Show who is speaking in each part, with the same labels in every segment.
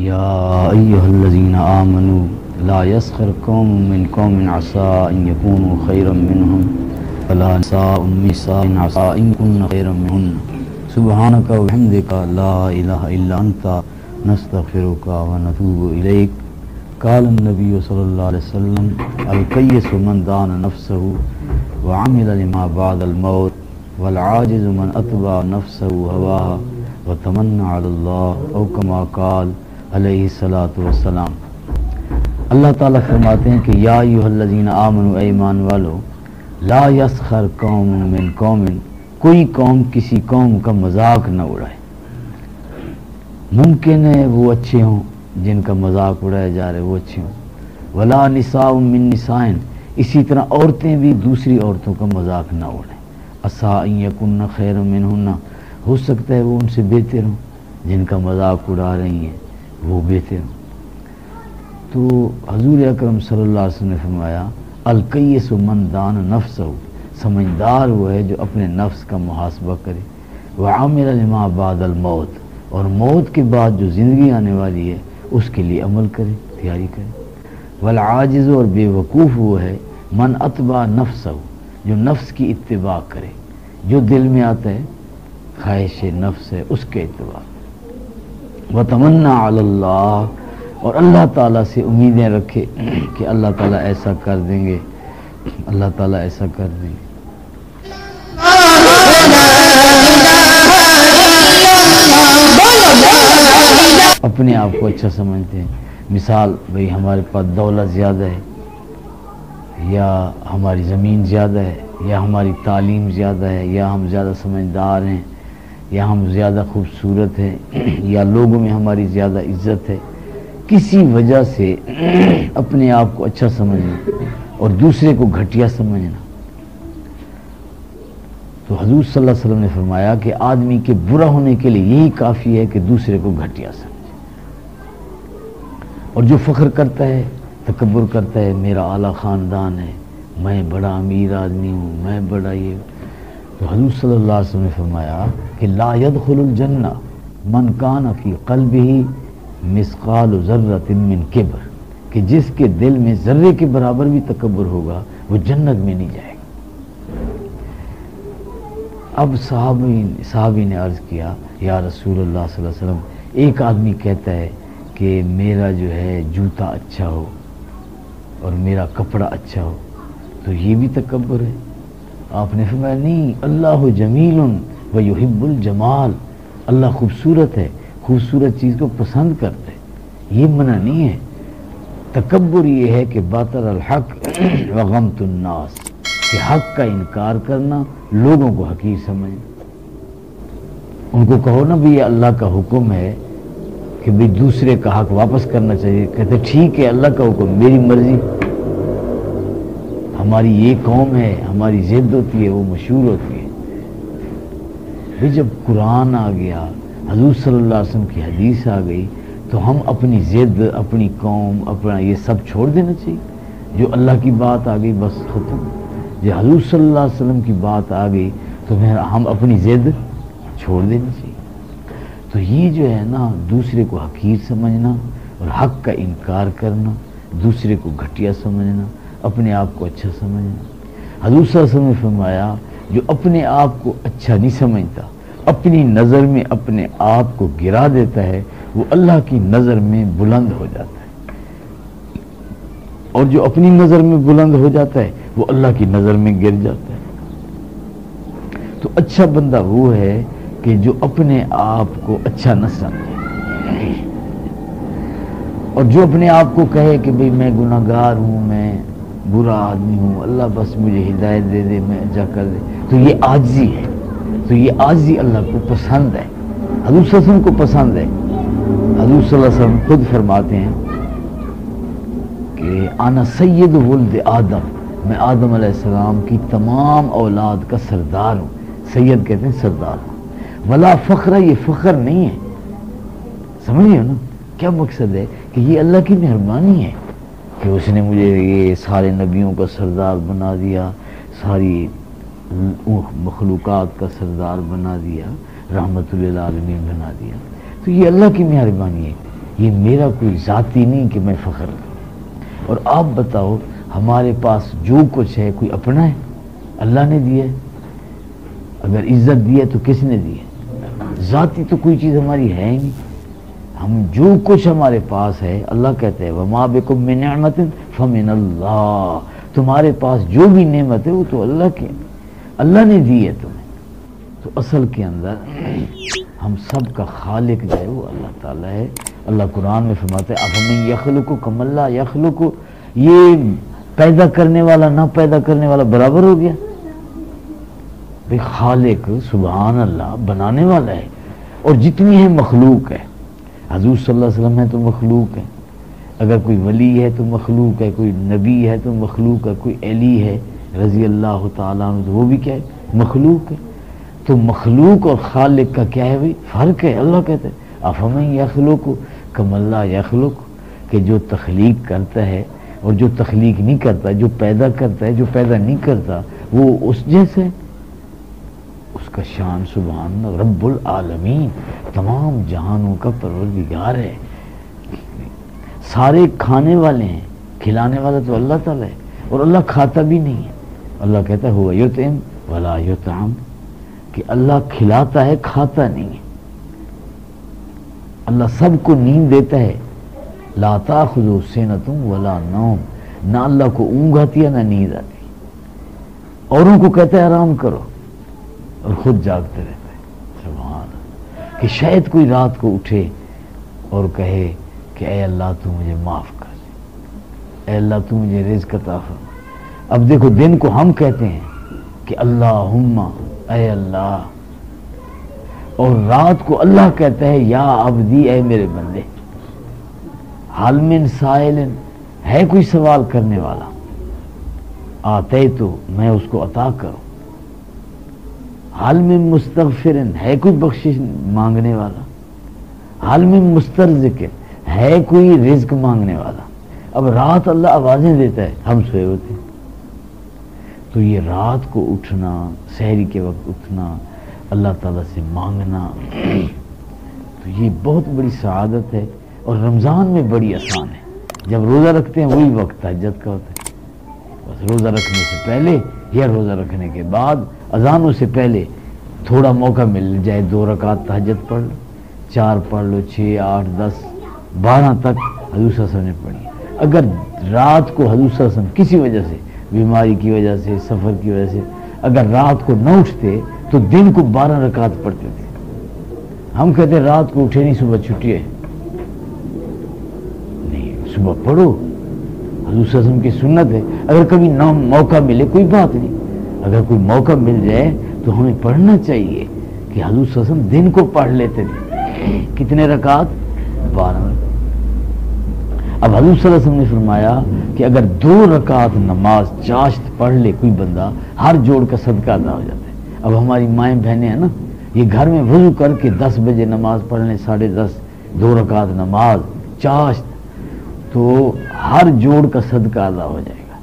Speaker 1: یا ایھا الذین آمنوا لا یسخر قوم من قوم عسى ان یکونوا خیرا منهم ولا نساء من نساء عسى ان یکن خیرا منهن سبحانک وبحمدک لا الہ الا انت نستغفرک ونتوب الیک. قال النبی صلی اللہ علیہ وسلم الکیس من دان نفسه وعمل لما بعد الموت والعاجز من اتبع نفسه هواها وتمنى على الله او كما قال علیہ الصلوۃ والسلام. اللہ تعالیٰ فرماتے ہیں کہ یا ایھا الذین آمنوا، اے ایمان والو، لا یسخر قوم من قوم، کوئی قوم کسی قوم کا مذاق نہ اڑائے. ممکن ہے وہ اچھے ہوں، جن کا مذاق اڑایا جا رہا ہے وہ اچھے ہوں. ولا نساء من نساء، اسی طرح عورتیں بھی دوسری عورتوں کا مذاق نہ اڑائیں. عسى ان یکن خیرا منہن، ہو سکتا ہے وہ ان سے بہتر ہوں، جن کا مذاق اڑا رہی ہیں وہ بہتر ہوں. تو حضور اکرم صلی اللہ علیہ وسلم نے فرمایا الکیس من دان نفسہ، سمجھدار وہ ہے جو اپنے نفس کا محاسبہ کرے. وعمل لما بعد الموت، اور موت کے بعد جو زندگی آنے والی ہے اس کے لیے عمل کرے، تیاری کرے. والعاجز، اور بے وقوف وہ ہے من اتبع نفسہ، جو نفس کی اتباع کرے، جو دل میں آتا ہے خواہش نفس ہے اس کے اتباع. وتمنى علی اللہ، اور اللہ تعالیٰ سے امیدیں رکھے کہ اللہ تعالیٰ ایسا کر دیں گے، اللہ تعالیٰ ایسا کر دیں گے. اپنے آپ کو اچھا سمجھتے ہیں. مثال بھئی ہمارے پاس دولت زیادہ ہے، یا ہماری زمین زیادہ ہے، یا ہماری تعلیم زیادہ ہے، یا ہم زیادہ سمجھدار ہیں، یا ہم زیادہ خوبصورت ہیں، یا لوگوں میں ہماری زیادہ عزت ہے. کسی وجہ سے اپنے آپ کو اچھا سمجھنا اور دوسرے کو گھٹیا سمجھنا. تو حضور صلی اللہ علیہ وسلم نے فرمایا کہ آدمی کے برا ہونے کے لیے یہی کافی ہے کہ دوسرے کو گھٹیا سمجھے. اور جو فخر کرتا ہے، تکبر کرتا ہے، میرا اعلیٰ خاندان ہے، میں بڑا امیر آدمی ہوں، میں بڑا یہ، تو حضور صلی اللہ علیہ وسلم نے فرمایا کہ لا يدخل الجنہ من کان فی قلبہ مثقال ذرۃ من کبر، کہ جس کے دل میں ذرے کے برابر بھی تکبر ہوگا وہ جنت میں نہیں جائے گا. اب صحابی نے عرض کیا یا رسول اللہ صلی اللہ علیہ وسلم، ایک آدمی کہتا ہے کہ میرا جو ہے جوتا اچھا ہو اور میرا کپڑا اچھا ہو، تو یہ بھی تکبر ہے؟ آپ نے فرمایا نہیں، اللہ جمیل و یحب الجمال، اللہ خوبصورت ہے، خوبصورت چیز کو پسند کرتا ہے، یہ منع نہیں ہے. تکبر یہ ہے کہ باطل الحق و غمت الناس، کہ حق کا انکار کرنا، لوگوں کو حقیر سمجھنا. ان کو کہو نا بھی یہ اللہ کا حکم ہے کہ بھی دوسرے کا حق واپس کرنا چاہیے، کہتے ٹھیک ہے اللہ کا حکم، میری مرضی. ہماری یہ قوم ہے، ہماری ضد ہوتی ہے، وہ مشہور ہوتی ہے. بھی جب قرآن آ گیا، حضور صلی اللہ علیہ وسلم کی حدیث آ گئی، تو ہم اپنی ضد، اپنی قوم، اپنا یہ سب چھوڑ دینا چاہیے. جو اللہ کی بات آ گئی بس ختم. جو حضور صلی اللہ علیہ وسلم کی بات آ گئی تو ہم اپنی ضد چھوڑ دینی چاہیے. تو یہ جو ہے نا دوسرے کو حقیر سمجھنا اور حق کا انکار کرنا، دوسرے کو گھٹیا سمجھنا، اپنے آپ کو اچھا سمجھنا. حضور صلی اللہ علیہ وسلم نے فرمایا جو اپنے آپ کو اچھا نہیں سمجھتا، اپنی نظر میں اپنے آپ کو گرا دیتا ہے، وہ اللہ کی نظر میں بلند ہو جاتا ہے. اور جو اپنی نظر میں بلند ہو جاتا ہے وہ اللہ کی نظر میں گر جاتا ہے. تو اچھا بندہ وہ ہے کہ جو اپنے آپ کو اچھا نہ سمجھے، اور جو اپنے آپ کو کہے کہ بھئی میں گناہگار ہوں، میں برا آدمی ہوں، اللہ بس مجھے ہدایت دے دے، میں اچھا کر دے. تو یہ عاجزی ہے. تو یہ عاجزی اللہ کو پسند ہے، حضور صلی اللہ علیہ وسلم کو پسند ہے. حضور صلی اللہ علیہ وسلم خود فرماتے ہیں کہ انا سید ولد آدم، میں آدم علیہ السلام کی تمام اولاد کا سردار ہوں. سید کہتے ہیں سردار. ولا فخر، یہ فخر نہیں ہے. سمجھیے نا کیا مقصد ہے کہ یہ اللہ کی مہربانی ہے کہ اس نے مجھے یہ سارے نبیوں کا سردار بنا دیا، ساری مخلوقات کا سردار بنا دیا، رحمت للعالمین بنا دیا. تو یہ اللہ کی مہربانی ہے. یہ میرا کوئی ذاتی نہیں کہ میں فخر کروں. اور آپ بتاؤ ہمارے پاس جو کچھ ہے کوئی اپنا ہے؟ اللہ نے دیا ہے. اگر عزت دی ہے تو کس نے دی ہے؟ ذاتی تو کوئی چیز ہماری ہے ہی نہیں. ہم جو کچھ ہمارے پاس ہے اللہ کہتے ہیں وَمَا بِكُم مِّن نِعْمَةٍ فَمِنَ اللَّهِ، تمہارے پاس جو بھی نعمت ہے وہ تو اللہ کی، اللہ نے دی ہے تمہیں. تو اصل کے اندر ہم سب کا خالق جو ہے وہ اللہ تعالیٰ ہے. اللہ قرآن میں فرماتا ہے اَفَمَن يَخْلُقُ كَمَن لَّا يَخْلُقُ، یہ پیدا کرنے والا نہ پیدا کرنے والا برابر ہو گیا. بھئی خالق سبحان اللہ بنانے والا ہے، اور جتنی ہے مخلوق ہے. حضور صلی اللہ علیہ وسلم ہے تو مخلوق ہے، اگر کوئی ولی ہے تو مخلوق ہے، کوئی نبی ہے تو مخلوق ہے، کوئی علی ہے رضی اللہ تعالیٰ عنہ تو وہ بھی کیا ہے؟ مخلوق ہے. تو مخلوق اور خالق کا کیا ہے بھائی؟ فرق ہے. اللہ کہتے ہیں افمن یخلق کمن لا یخلق، کہ جو تخلیق کرتا ہے اور جو تخلیق نہیں کرتا، جو پیدا کرتا ہے جو پیدا نہیں کرتا، وہ اس جیسے ہے. اس کا شان سبحان رب العالمین، تمام جہانوں کا پروردگار ہے. سارے کھانے والے ہیں، کھلانے والا تو اللہ تعالیٰ ہے، اور اللہ کھاتا بھی نہیں ہے. اللہ کہتا ہے ہوا یطعم ولا یطعم، کہ اللہ کھلاتا ہے کھاتا نہیں ہے. اللہ سب کو نیند دیتا ہے. لا تاخذو سنۃ ولا نوم، نہ اللہ کو اونگ آتی ہے نہ نیند آتی. اوروں کو کہتا ہے آرام کرو اور خود جاگتے رہتا ہے. سبحان اللہ. کہ شاید کوئی رات کو اٹھے اور کہے کہ اے اللہ تو مجھے معاف کر، اے اللہ تو مجھے رزق عطا فرما. اب دیکھو دن کو ہم کہتے ہیں کہ اللہم اے اللہ، اور رات کو اللہ کہتا ہے یا عبدی اے میرے بندے. حل من سائل، ہے کوئی سوال کرنے والا؟ آتے تو میں اس کو عطا کروں. حل من مستغفر، ہے کوئی بخشش مانگنے والا؟ حل من مسترزق، ہے کوئی رزق مانگنے والا؟ اب رات اللہ آوازیں دیتا ہے، ہم سوئے ہوتے ہیں. تو یہ رات کو اٹھنا، سحری کے وقت اٹھنا، اللہ تعالیٰ سے مانگنا، تو یہ بہت بڑی سعادت ہے. اور رمضان میں بڑی آسان ہے. جب روزہ رکھتے ہیں وہی وقت تہجد کا ہوتا ہے. بس روزہ رکھنے سے پہلے یا روزہ رکھنے کے بعد اذانوں سے پہلے تھوڑا موقع مل جائے 2 رکعت تہجد پڑھ لو، 4 پڑھ لو، 6، 8، 10، 12 تک حضور صلی اللہ علیہ وسلم نے پڑھی. اگر رات کو حضور صلی اللہ علیہ وسلم کسی وجہ سے، بیماری کی وجہ سے، سفر کی وجہ سے اگر رات کو نہ اٹھتے تو دن کو 12 رکعت پڑھتے تھے. ہم کہتے رات کو اٹھے نہیں، صبح چھٹی ہے. نہیں، صبح پڑھو، حضور صلی اللہ علیہ وسلم کی سنت ہے. اگر کبھی نہ موقع ملے کوئی بات نہیں، اگر کوئی موقع مل جائے تو ہمیں پڑھنا چاہیے کہ حضور صلی اللہ علیہ وسلم دن کو پڑھ لیتے تھے. کتنے رکعت؟ 12. اب حضور صلی اللہ علیہ وسلم نے فرمایا کہ اگر 2 رکعت نماز چاشت پڑھ لے کوئی بندہ، ہر جوڑ کا صدقہ ادا ہو جاتا ہے. اب ہماری مائیں بہنیں ہیں نا، یہ گھر میں وضو کر کے 10 بجے نماز پڑھ لیں، 10:30 2 رکعت نماز چاشت، تو ہر جوڑ کا صدقہ ادا ہو جائے گا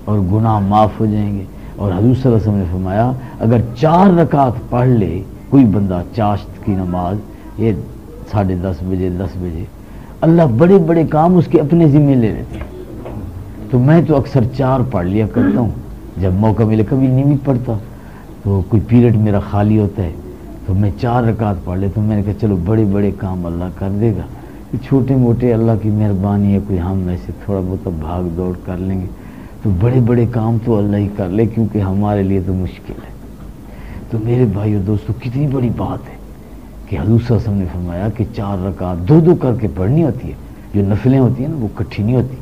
Speaker 1: اور گناہ معاف ہو جائیں گے. اور حضور صلی اللہ علیہ وسلم نے فرمایا اگر 4 رکعت پڑھ لے کوئی بندہ چاشت کی نماز، یہ 10:30 بجے 10 بجے، اللہ بڑے بڑے کام اس کے اپنے ذمہ لے لیتے ہیں. تو میں تو اکثر 4 پڑھ لیا کرتا ہوں جب موقع ملے. کبھی نہیں بھی پڑھتا تو کوئی پیریڈ میرا خالی ہوتا ہے تو میں 4 رکعت پڑھ لیتا ہوں. میں نے کہا چلو بڑے بڑے کام اللہ کر دے گا، چھوٹے موٹے اللہ کی مہربانی ہے، کوئی ہم ایسے تھوڑا بہت بھاگ دوڑ کر لیں گے، تو بڑے بڑے کام تو اللہ ہی کر لے، کیونکہ ہمارے لیے تو مشکل ہے. تو میرے بھائیو دوستو کتنی بڑی بات ہے کہ حضور صلی اللہ علیہ وسلم نے فرمایا کہ 4 رکعت 2 کر کے پڑھنی ہوتی ہے. جو نفلیں ہوتی ہیں نا وہ کٹھی نہیں ہوتی،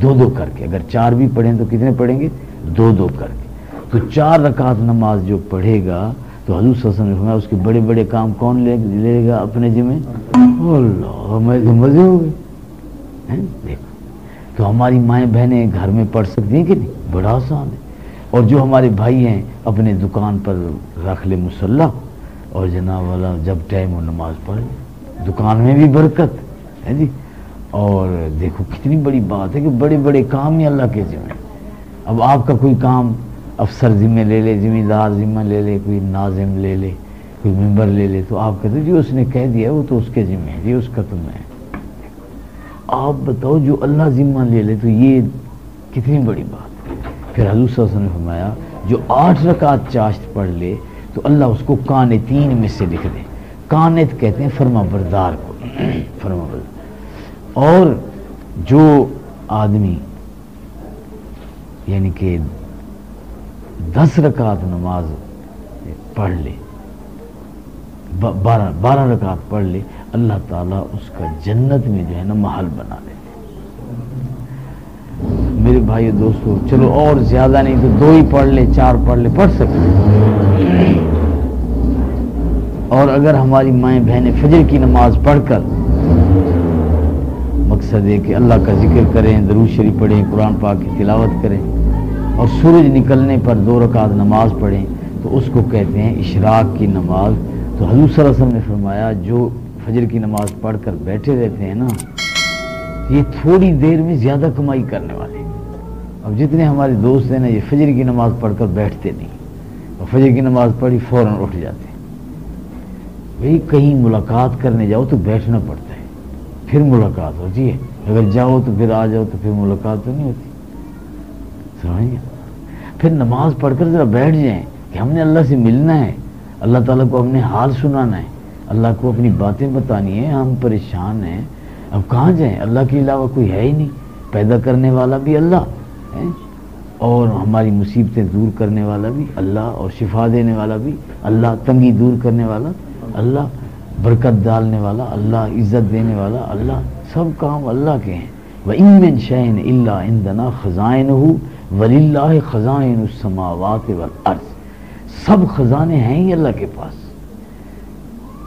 Speaker 1: 2 کر کے. اگر 4 بھی پڑھیں تو کتنے پڑھیں گے؟ 2 کر کے. تو 4 رکعت نماز جو پڑھے گا تو حضور صلی اللہ علیہ وسلم نے فرمایا اس کے بڑے بڑے کام کون لے گا اپنے ذمہ؟ اللہ، میں تو مزے ہو گئے. دیکھو تو ہماری مائیں بہنیں گھر میں پڑھ سکتی ہیں کہ نہیں؟ بڑا آسان ہے. اور جو ہمارے بھائی ہیں اپنے دکان پر رکھ لے مصلی، اور جناب والا جب ٹائم ہو نماز پڑھ لے، دکان میں بھی برکت ہے جی. اور دیکھو کتنی بڑی بات ہے کہ بڑے بڑے کام ہی اللہ کے ذمہ. اب آپ کا کوئی کام افسر ذمہ لے لے، ذمہ دار ذمہ لے لے، کوئی ناظم لے لے، کوئی ممبر لے لے، تو آپ کہتے جی اس نے کہہ دیا وہ تو اس کے ذمہ ہے جی، اس کا تو میں. آپ بتاؤ جو اللہ ذمہ لے لے تو یہ کتنی بڑی بات ہے۔ پھر حضور صلی اللہ علیہ وسلم نے فرمایا جو 8 رکعت چاشت پڑھ لے تو اللہ اس کو قانتین میں سے لکھ دے۔ قانت کہتے ہیں فرما بردار کو، فرما بردار۔ اور جو آدمی یعنی کہ 10 رکعت نماز پڑھ لے، 12 رکعت پڑھ لے، اللہ تعالیٰ اس کا جنت میں جو ہے نا محل بنا دیتے۔ میرے بھائی دوستو، چلو اور زیادہ نہیں تو 2 ہی پڑھ لے، 4 پڑھ لے، پڑھ سکتے۔ اور اگر ہماری مائیں بہنیں فجر کی نماز پڑھ کر، مقصد ہے کہ اللہ کا ذکر کریں، درود شریف پڑھیں، قرآن پاک کی تلاوت کریں، اور سورج نکلنے پر 2 رکعت نماز پڑھیں تو اس کو کہتے ہیں اشراق کی نماز۔ تو حضور صلی اللہ علیہ وسلم نے فرمایا جو فجر کی نماز پڑھ کر بیٹھے رہتے ہیں نا، یہ تھوڑی دیر میں زیادہ کمائی کرنے والے۔ اب جتنے ہمارے دوست ہیں نا، یہ فجر کی نماز پڑھ کر بیٹھتے نہیں، اور فجر کی نماز پڑھی فوراً اٹھ جاتے ہیں۔ بھئی کہیں ملاقات کرنے جاؤ تو بیٹھنا پڑتا ہے، پھر ملاقات ہوتی ہے۔ اگر جاؤ تو پھر آ جاؤ تو پھر ملاقات تو نہیں ہوتی، سمجھ گیا؟ پھر نماز پڑھ کر ذرا بیٹھ جائیں کہ ہم نے اللہ سے ملنا ہے، اللہ تعالیٰ کو اپنے حال سنانا ہے، اللہ کو اپنی باتیں بتانی ہے، ہم پریشان ہیں، اب کہاں جائیں؟ اللہ کے علاوہ کوئی ہے ہی نہیں، پیدا کرنے والا بھی اللہ ہے، اور ہماری مصیبتیں دور کرنے والا بھی اللہ، اور شفا دینے والا بھی اللہ، تنگی دور کرنے والا اللہ، برکت ڈالنے والا اللہ، عزت دینے والا اللہ، سب کام اللہ کے ہیں۔ وَإِن مِّن شَيْءٍ إِلَّا عِندَنَا خَزَائِنُهُ وَلِلَّهِ خَزَائِنُ السَّمَاوَاتِ وَالْأَرْضِ، سب خزانے ہیں ہی اللہ کے پاس۔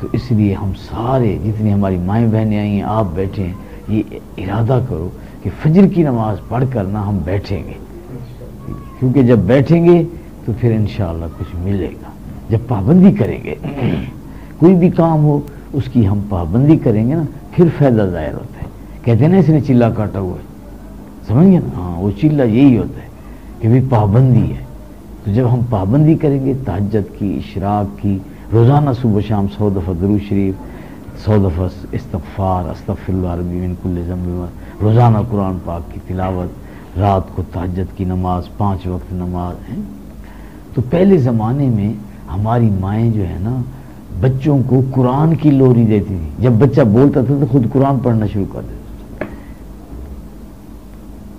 Speaker 1: تو اس لیے ہم سارے جتنی ہماری مائیں بہنیں آئی ہیں، آپ بیٹھے ہیں، یہ ارادہ کرو کہ فجر کی نماز پڑھ کر نہ ہم بیٹھیں گے، کیونکہ جب بیٹھیں گے تو پھر انشاءاللہ کچھ ملے گا۔ جب پابندی کریں گے، کوئی بھی کام ہو اس کی ہم پابندی کریں گے نا، پھر فائدہ ظاہر ہوتا ہے۔ کہتے ہیں نا اس نے چلا کاٹا ہوا ہے، سمجھ گئے نا؟ ہاں، وہ چلا یہی ہوتا ہے کہ بھی پابندی ہے۔ تو جب ہم پابندی کریں گے تہجد کی، اشراق کی، روزانہ صبح شام 100 دفعہ درود شریف، 100 دفعہ استغفار، استغفر اللہ ربی من کل ذنب، روزانہ قرآن پاک کی تلاوت، رات کو تہجد کی نماز، 5 وقت نماز ہے۔ تو پہلے زمانے میں ہماری مائیں جو ہے نا بچوں کو قرآن کی لوری دیتی تھی، جب بچہ بولتا تھا تو خود قرآن پڑھنا شروع کر دیتا تھا،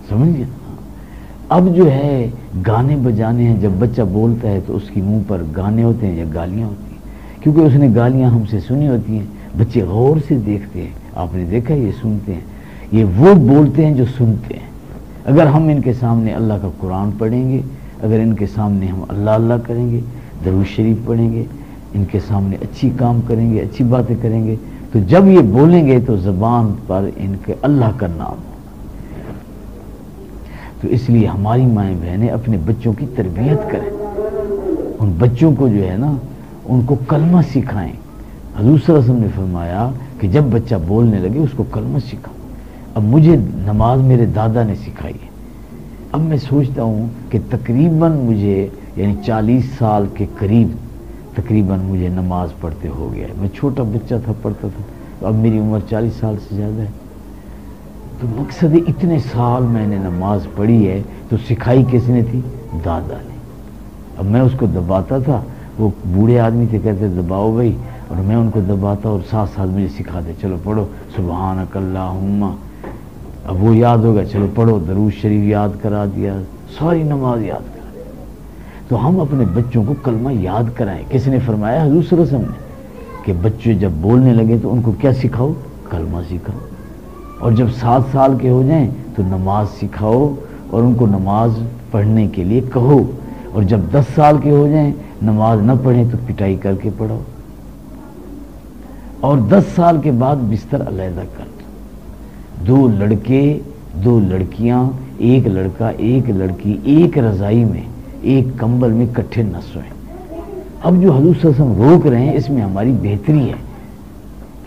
Speaker 1: سمجھ گئے؟ اب جو ہے گانے بجانے ہیں، جب بچہ بولتا ہے تو اس کی منہ پر گانے ہوتے ہیں یا گالیاں ہوتی ہیں، کیونکہ اس نے گالیاں ہم سے سنی ہوتی ہیں۔ بچے غور سے دیکھتے ہیں، آپ نے دیکھا یہ سنتے ہیں، یہ وہ بولتے ہیں جو سنتے ہیں۔ اگر ہم ان کے سامنے اللہ کا قرآن پڑھیں گے، اگر ان کے سامنے ہم اللہ اللہ کریں گے، درود شریف پڑھیں گے، ان کے سامنے اچھی کام کریں گے، اچھی باتیں کریں گے، تو جب یہ بولیں گے تو زبان پر ان کے اللہ کا نام ہو۔ تو اس لیے ہماری مائیں بہنیں اپنے بچوں کی تربیت کریں، ان بچوں کو جو ہے نا ان کو کلمہ سکھائیں۔ حضور صلی اللہ علیہ وسلم نے فرمایا کہ جب بچہ بولنے لگے اس کو کلمہ سکھاؤ۔ اب مجھے نماز میرے دادا نے سکھائی ہے، اب میں سوچتا ہوں کہ تقریباً مجھے یعنی 40 سال کے قریب تقریباً مجھے نماز پڑھتے ہو گیا ہے۔ میں چھوٹا بچہ تھا پڑھتا تھا، تو اب میری عمر 40 سال سے زیادہ ہے۔ تو مقصد اتنے سال میں نے نماز پڑھی ہے، تو سکھائی کس نے تھی؟ دادا نے۔ اب میں اس کو دباتا تھا، وہ بوڑھے آدمی تھے، کہتے دباؤ بھائی، اور میں ان کو دباتا اور ساتھ ساتھ مجھے سکھاتے، چلو پڑھو سبحانک اللہم، اب وہ یاد ہوگا، چلو پڑھو، درود شریف یاد کرا دیا، ساری نماز یاد کرا دیا۔ تو ہم اپنے بچوں کو کلمہ یاد کرائیں۔ کس نے فرمایا؟ حضور صلی اللہ علیہ وسلم نے، کہ بچے جب بولنے لگے تو ان کو کیا سکھاؤ؟ کلمہ سکھاؤ، اور جب 7 سال کے ہو جائیں تو نماز سکھاؤ اور ان کو نماز پڑھنے کے لیے کہو، اور جب 10 سال کے ہو جائیں نماز نہ پڑھیں تو پٹائی کر کے پڑھاؤ، اور 10 سال کے بعد بستر علیحدہ کر دو، 2 لڑکے 2 لڑکیاں، 1 لڑکا 1 لڑکی ایک رضائی میں ایک کمبل میں اکٹھے نہ سوئیں۔ اب جو حضور صلی اللہ علیہ وسلم روک رہے ہیں اس میں ہماری بہتری ہے،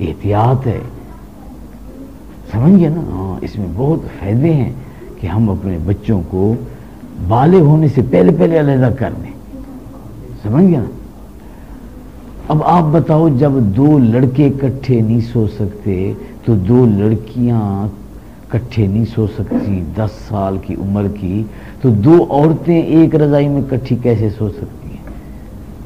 Speaker 1: احتیاط ہے، سمجھ گئے نا؟ ہاں، اس میں بہت فائدے ہیں کہ ہم اپنے بچوں کو بالغ ہونے سے پہلے علیحدہ کر دیں، سمجھ گئے نا؟ اب آپ بتاؤ، جب 2 لڑکے اکٹھے نہیں سو سکتے تو 2 لڑکیاں کٹھے نہیں سو سکتی. 10 سال کی عمر کی تو 2 عورتیں ایک رضائی میں کٹھی کیسے سو سکتی ہیں؟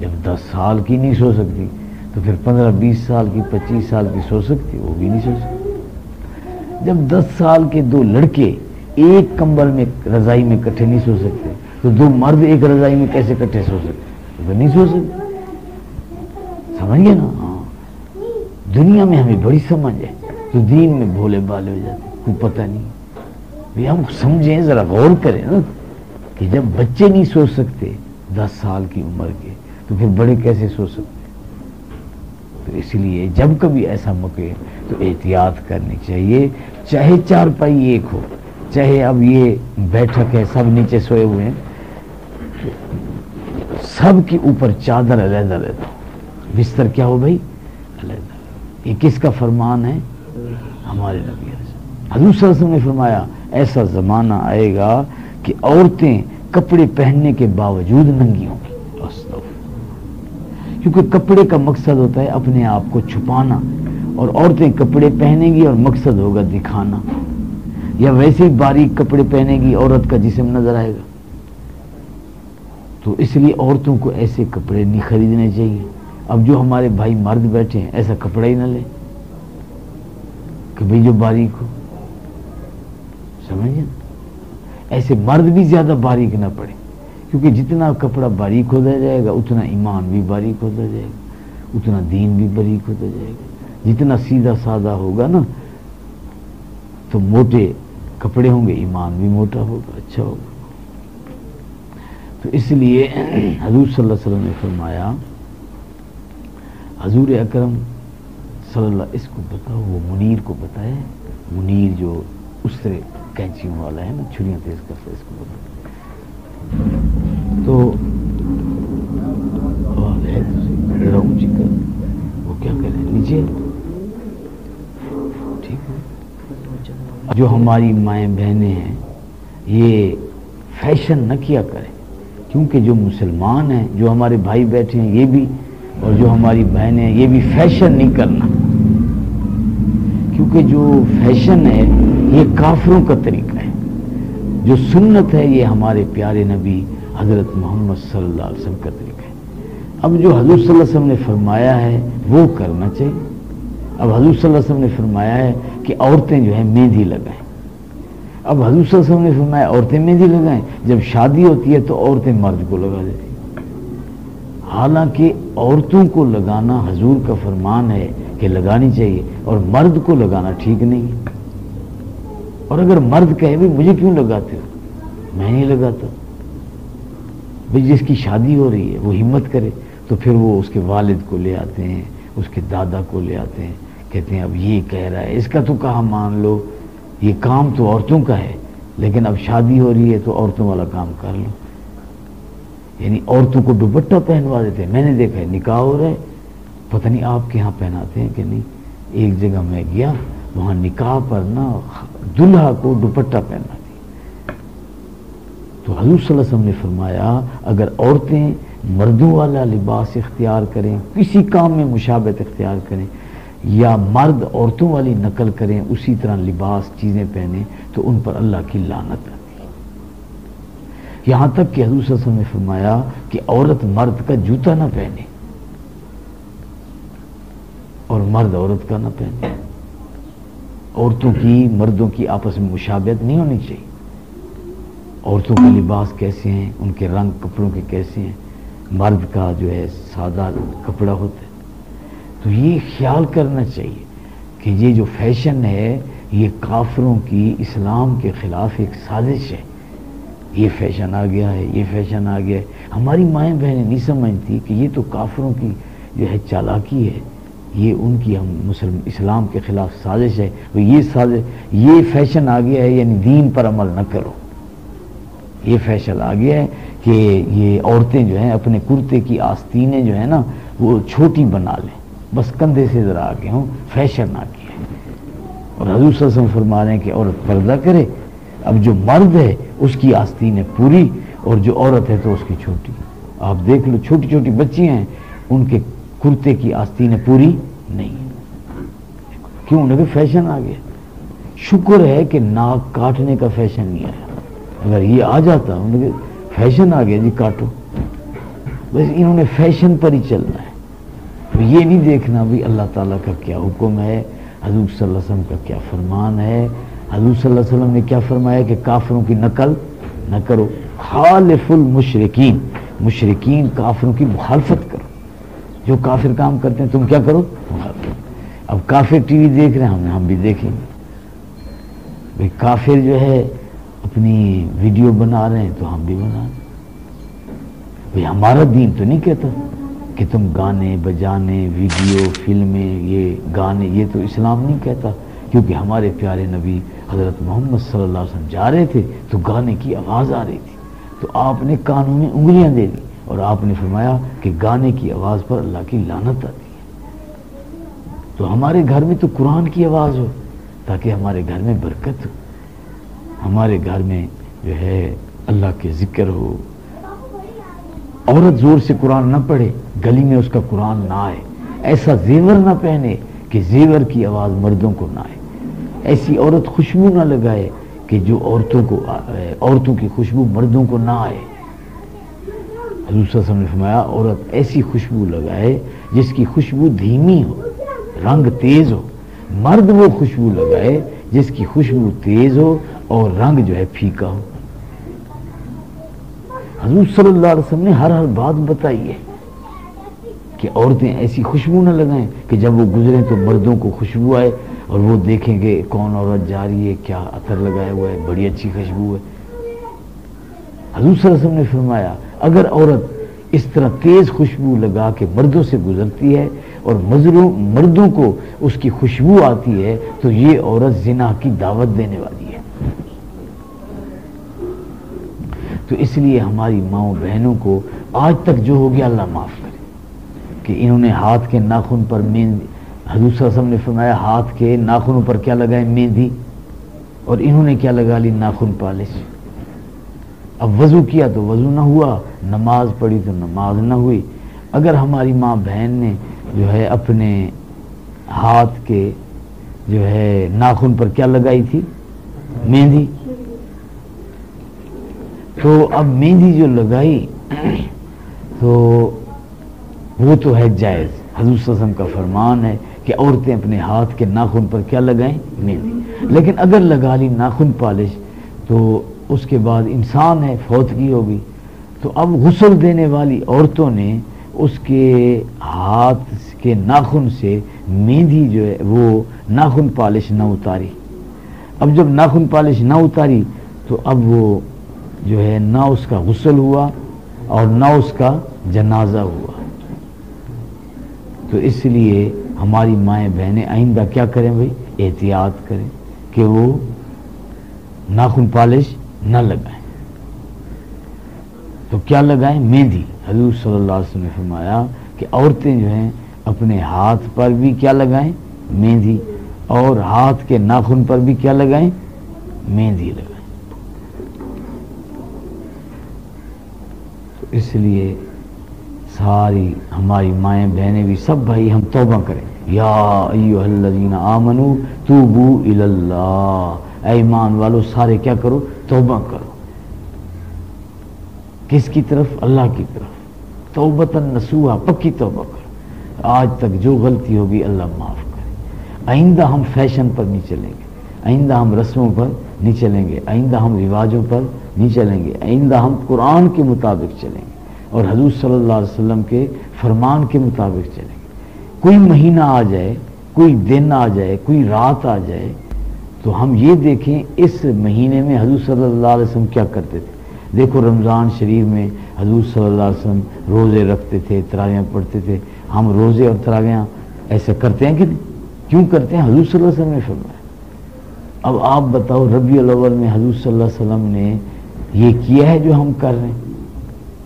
Speaker 1: جب 10 سال کی نہیں سو سکتی تو پھر 15-20 سال کی 25 سال کی سو سکتی؟ وہ بھی نہیں سو سکتی. جب 10 سال کے 2 لڑکے ایک کمبل میں رضائی میں کٹھے نہیں سو سکتے تو 2 مرد ایک رضائی میں کیسے کٹھے سو سکتے؟ وہ نہیں سو سکتے. سمجھ گئے نا؟ ہاں. دنیا میں ہمیں بڑی سمجھ ہے تو دین میں بھولے بالے ہو جاتے، کوئی پتہ نہیں. بھی ہم سمجھیں، ذرا غور کریں نا کہ جب بچے نہیں سو سکتے 10 سال کی عمر کے تو پھر بڑے کیسے سو سکتے؟ تو اس لیے جب کبھی ایسا موقع تو احتیاط کرنی چاہیے. چاہے چارپائی ایک ہو، چاہے اب یہ بیٹھک ہے سب نیچے سوئے ہوئے ہیں، سب کے اوپر چادر علیحدہ رہتا ہو، بستر کیا ہو بھائی؟ علیحدہ. یہ کس کا فرمان ہے؟ ہمارے نبی حضور صلی اللہ علیہ وسلم نے فرمایا ایسا زمانہ آئے گا کہ عورتیں کپڑے پہننے کے باوجود ننگی ہوں گی. کیونکہ کپڑے کا مقصد ہوتا ہے اپنے آپ کو چھپانا، اور عورتیں کپڑے پہنیں گی اور مقصد ہوگا دکھانا. یا ویسے ہی باریک کپڑے پہنے گی عورت کا جسم نظر آئے گا. تو اس لیے عورتوں کو ایسے کپڑے نہیں خریدنے چاہیے. اب جو ہمارے بھائی مرد بیٹھے ہیں ایسا کپڑا ہی نہ لے کہ بھئی جو باریک ہو. سمجھیں؟ ایسے مرد بھی زیادہ باریک نہ پڑے، کیونکہ جتنا کپڑا باریک ہوتا جائے گا اتنا ایمان بھی باریک ہوتا جائے گا، اتنا دین بھی باریک ہوتا جائے گا. جتنا سیدھا سادہ ہوگا نا تو موٹے کپڑے ہوں گے، ایمان بھی موٹا ہوگا، اچھا ہوگا. تو اس لیے حضور صلی اللہ علیہ وسلم نے فرمایا، حضور اکرم صلی اللہ، اس کو بتاؤ، وہ منیر کو بتایا، منیر جو اس طرح کینچیوں والا ہے نا، چھریاں تیز کرتا ہے، اس کو بتاؤ. تو اونچی کر، وہ کیا کہہ رہے ہیں نیچے، ٹھیک ہے. جو ہماری مائیں بہنیں ہیں یہ فیشن نہ کیا کریں، کیونکہ جو مسلمان ہیں، جو ہمارے بھائی بیٹھے ہیں یہ بھی، اور جو ہماری بہنیں ہیں یہ بھی فیشن نہیں کرنا. کیونکہ جو فیشن ہے یہ کافروں کا طریقہ ہے، جو سنت ہے یہ ہمارے پیارے نبی حضرت محمد صلی اللہ علیہ وسلم کا طریقہ ہے. اب جو حضور صلی اللہ علیہ وسلم نے فرمایا ہے وہ کرنا چاہیے. اب حضور صلی اللہ علیہ وسلم نے فرمایا ہے کہ عورتیں جو ہیں مہندی لگائیں. اب حضور صلی اللہ علیہ وسلم نے فرمایا عورتیں مہندی لگائیں، جب شادی ہوتی ہے تو عورتیں مرد کو لگا دیتی. حالانکہ عورتوں کو لگانا حضور کا فرمان ہے کہ لگانی چاہیے، اور مرد کو لگانا ٹھیک نہیں ہے. اور اگر مرد کہے بھی مجھے کیوں لگاتے ہو، میں نہیں لگاتا، بھئی جس کی شادی ہو رہی ہے وہ ہمت کرے. تو پھر وہ اس کے والد کو لے آتے ہیں، اس کے دادا کو لے آتے ہیں، کہتے ہیں اب یہ کہہ رہا ہے، اس کا تو کہا مان لو، یہ کام تو عورتوں کا ہے، لیکن اب شادی ہو رہی ہے تو عورتوں والا کام کر لو. یعنی عورتوں کو دوپٹہ پہنوا دیتے ہیں. میں نے دیکھا ہے نکاح ہو رہا ہے، پتہ نہیں آپ کے ہاں پہناتے ہیں کہ نہیں. ایک جگہ میں گیا، وہاں نکاح پر نا دلہا کو دوپٹہ پہنا دی. تو حضور صلی اللہ علیہ وسلم نے فرمایا اگر عورتیں مردوں والا لباس اختیار کریں، کسی کام میں مشابہت اختیار کریں، یا مرد عورتوں والی نقل کریں، اسی طرح لباس چیزیں پہنیں، تو ان پر اللہ کی لعنت ہے. یہاں تک کہ حضور صلی اللہ علیہ وسلم نے فرمایا کہ عورت مرد کا جوتا نہ پہنے اور مرد عورت کا نہ پہنے. عورتوں کی مردوں کی آپس میں مشابہت نہیں ہونی چاہیے. عورتوں کے لباس کیسے ہیں، ان کے رنگ کپڑوں کے کیسے ہیں، مرد کا جو ہے سادہ کپڑا ہوتا ہے. تو یہ خیال کرنا چاہیے کہ یہ جو فیشن ہے یہ کافروں کی اسلام کے خلاف ایک سازش ہے. یہ فیشن آ گیا ہے، یہ فیشن آ گیا ہے. ہماری مائیں بہنیں نہیں سمجھتی کہ یہ تو کافروں کی جو ہے چالاکی ہے، یہ ان کی ہم اسلام کے خلاف سازش ہے. یہ سازش، یہ فیشن آ گیا ہے یعنی دین پر عمل نہ کرو. یہ فیشن آ گیا ہے کہ یہ عورتیں جو ہیں اپنے کرتے کی آستینیں جو ہیں نا وہ چھوٹی بنا لیں، بس کندھے سے ذرا آگے ہوں، فیشن آ گیا ہے. اور حضور صلی اللہ علیہ وسلم فرما رہے ہیں کہ عورت پردہ کرے. اب جو مرد ہے اس کی آستینیں پوری اور جو عورت ہے تو اس کی چھوٹی. آپ دیکھ لو چھوٹی چھوٹی بچیاں ہیں ان کے کرتے کی آستینیں پوری نہیں. کیوں؟ کہ فیشن آ گیا. شکر ہے کہ ناک کاٹنے کا فیشن نہیں آیا، اگر یہ آ جاتا فیشن آ گیا جی کاٹو، بس انہوں نے فیشن پر ہی چلنا ہے، یہ نہیں دیکھنا بھی اللہ تعالیٰ کا کیا حکم ہے، حضور صلی اللہ علیہ وسلم کا کیا فرمان ہے۔ حضور صلی اللہ علیہ وسلم نے کیا فرمایا کہ کافروں کی نقل نہ کرو، خالف المشرکین، مشرکین کافروں کی مخالفت کرو، جو کافر کام کرتے ہیں تم کیا کرو، اب کافر ٹی وی دیکھ رہے ہیں ہم بھی دیکھیں گے، بھئی کافر جو ہے اپنی ویڈیو بنا رہے ہیں تو ہم بھی بنا رہے ہیں، بھئی ہمارا دین تو نہیں کہتا کہ تم گانے بجانے ویڈیو فلمیں یہ گانے، یہ تو اسلام نہیں کہتا، کیونکہ ہمارے پیارے نبی حضرت محمد صلی اللہ علیہ وسلم جا رہے تھے تو گانے کی آواز آ رہی تھی، تو آپ نے کانوں میں انگلیاں دے دی اور آپ نے فرمایا کہ گانے کی آواز پر اللہ کی لعنت آتی ہے، تو ہمارے گھر میں تو قرآن کی آواز ہو تاکہ ہمارے گھر میں برکت ہو، ہمارے گھر میں جو ہے اللہ کے ذکر ہو، عورت زور سے قرآن نہ پڑھے، گلی میں اس کا قرآن نہ آئے، ایسا زیور نہ پہنے کہ زیور کی آواز مردوں کو نہ آئے، ایسی عورت خوشبو نہ لگائے کہ جو عورتوں کی خوشبو مردوں کو نہ آئے۔ حضور صلی اللہ علیہ وسلم نے فرمایا عورت ایسی خوشبو لگائے جس کی خوشبو دھیمی ہو، رنگ تیز ہو، مرد وہ خوشبو لگائے جس کی خوشبو تیز ہو اور رنگ جو ہے پھیکا ہو۔ حضور صلی اللہ علیہ وسلم نے ہر بات بتائی ہے کہ عورتیں ایسی خوشبو نہ لگائیں کہ جب وہ گزریں تو مردوں کو خوشبو آئے اور وہ دیکھیں گے کون عورت جا رہی ہے، کیا عطر لگایا ہوا ہے، بڑی اچھی خوشبو ہے۔ حضور صلی اللہ علیہ وسلم نے فرمایا اگر عورت اس طرح تیز خوشبو لگا کے مردوں سے گزرتی ہے اور مردوں کو اس کی خوشبو آتی ہے تو یہ عورت زنا کی دعوت دینے والی ہے۔ تو اس لیے ہماری ماؤں بہنوں کو آج تک جو ہو گیا اللہ معاف کرے کہ انہوں نے ہاتھ کے ناخن پر مہندی، حضور صلی اللہ علیہ وسلم نے فرمایا ہاتھ کے ناخنوں پر کیا لگائے، مہندی، اور انہوں نے کیا لگا لی، ناخن پالش۔ اب وضو کیا تو وضو نہ ہوا، نماز پڑھی تو نماز نہ ہوئی۔ اگر ہماری ماں بہن نے جو ہے اپنے ہاتھ کے جو ہے ناخن پر کیا لگائی تھی، مہندی، تو اب مہندی جو لگائی تو وہ تو ہے جائز، حضور صلی اللہ علیہ وسلم کا فرمان ہے کہ عورتیں اپنے ہاتھ کے ناخن پر کیا لگائیں، مہندی۔ لیکن اگر لگا لی ناخن پالش تو اس کے بعد انسان ہے، فوتگی ہوگی، تو اب غسل دینے والی عورتوں نے اس کے ہاتھ کے ناخن سے مہندی جو ہے وہ ناخن پالش نہ اتاری۔ اب جب ناخن پالش نہ اتاری تو اب وہ جو ہے نہ اس کا غسل ہوا اور نہ اس کا جنازہ ہوا۔ تو اس لیے ہماری مائیں بہنیں آئندہ کیا کریں بھائی، احتیاط کریں کہ وہ ناخن پالش نہ لگائیں، تو کیا لگائیں، مہندی۔ حضور صلی اللہ علیہ وسلم نے فرمایا کہ عورتیں جو ہیں اپنے ہاتھ پر بھی کیا لگائیں، مہندی، اور ہاتھ کے ناخن پر بھی کیا لگائیں، مہندی لگائیں۔ تو اس لیے ساری ہماری مائیں بہنیں بھی سب بھائی ہم توبہ کریں، یا ایھا الذین آمنوا توبوا الی اللہ، اے ایمان والو سارے کیا کرو، توبہ کرو۔ کس کی طرف، اللہ کی طرف، توبۃ نصوحا، پکی توبہ کرو۔ آج تک جو غلطی ہوگی اللہ معاف کرے، آئندہ ہم فیشن پر نہیں چلیں گے، آئندہ ہم رسموں پر نہیں چلیں گے، آئندہ ہم رواجوں پر نہیں چلیں گے، آئندہ ہم قرآن کے مطابق چلیں گے اور حضور صلی اللہ علیہ وسلم کے فرمان کے مطابق چلیں گے۔ کوئی مہینہ آ جائے، کوئی دن آ جائے، کوئی رات آ جائے تو ہم یہ دیکھیں اس مہینے میں حضور صلی اللہ علیہ وسلم کیا کرتے تھے۔ دیکھو رمضان شریف میں حضور صلی اللہ علیہ وسلم روزے رکھتے تھے، تراویحیں پڑھتے تھے۔ ہم روزے اور تراویحیں ایسے کرتے ہیں کہ کیوں کرتے ہیں، حضور صلی اللہ علیہ وسلم نے فرمایا۔ اب آپ بتاؤ ربیع الاول میں حضور صلی اللہ علیہ وسلم نے یہ کیا ہے جو ہم کر رہے ہیں،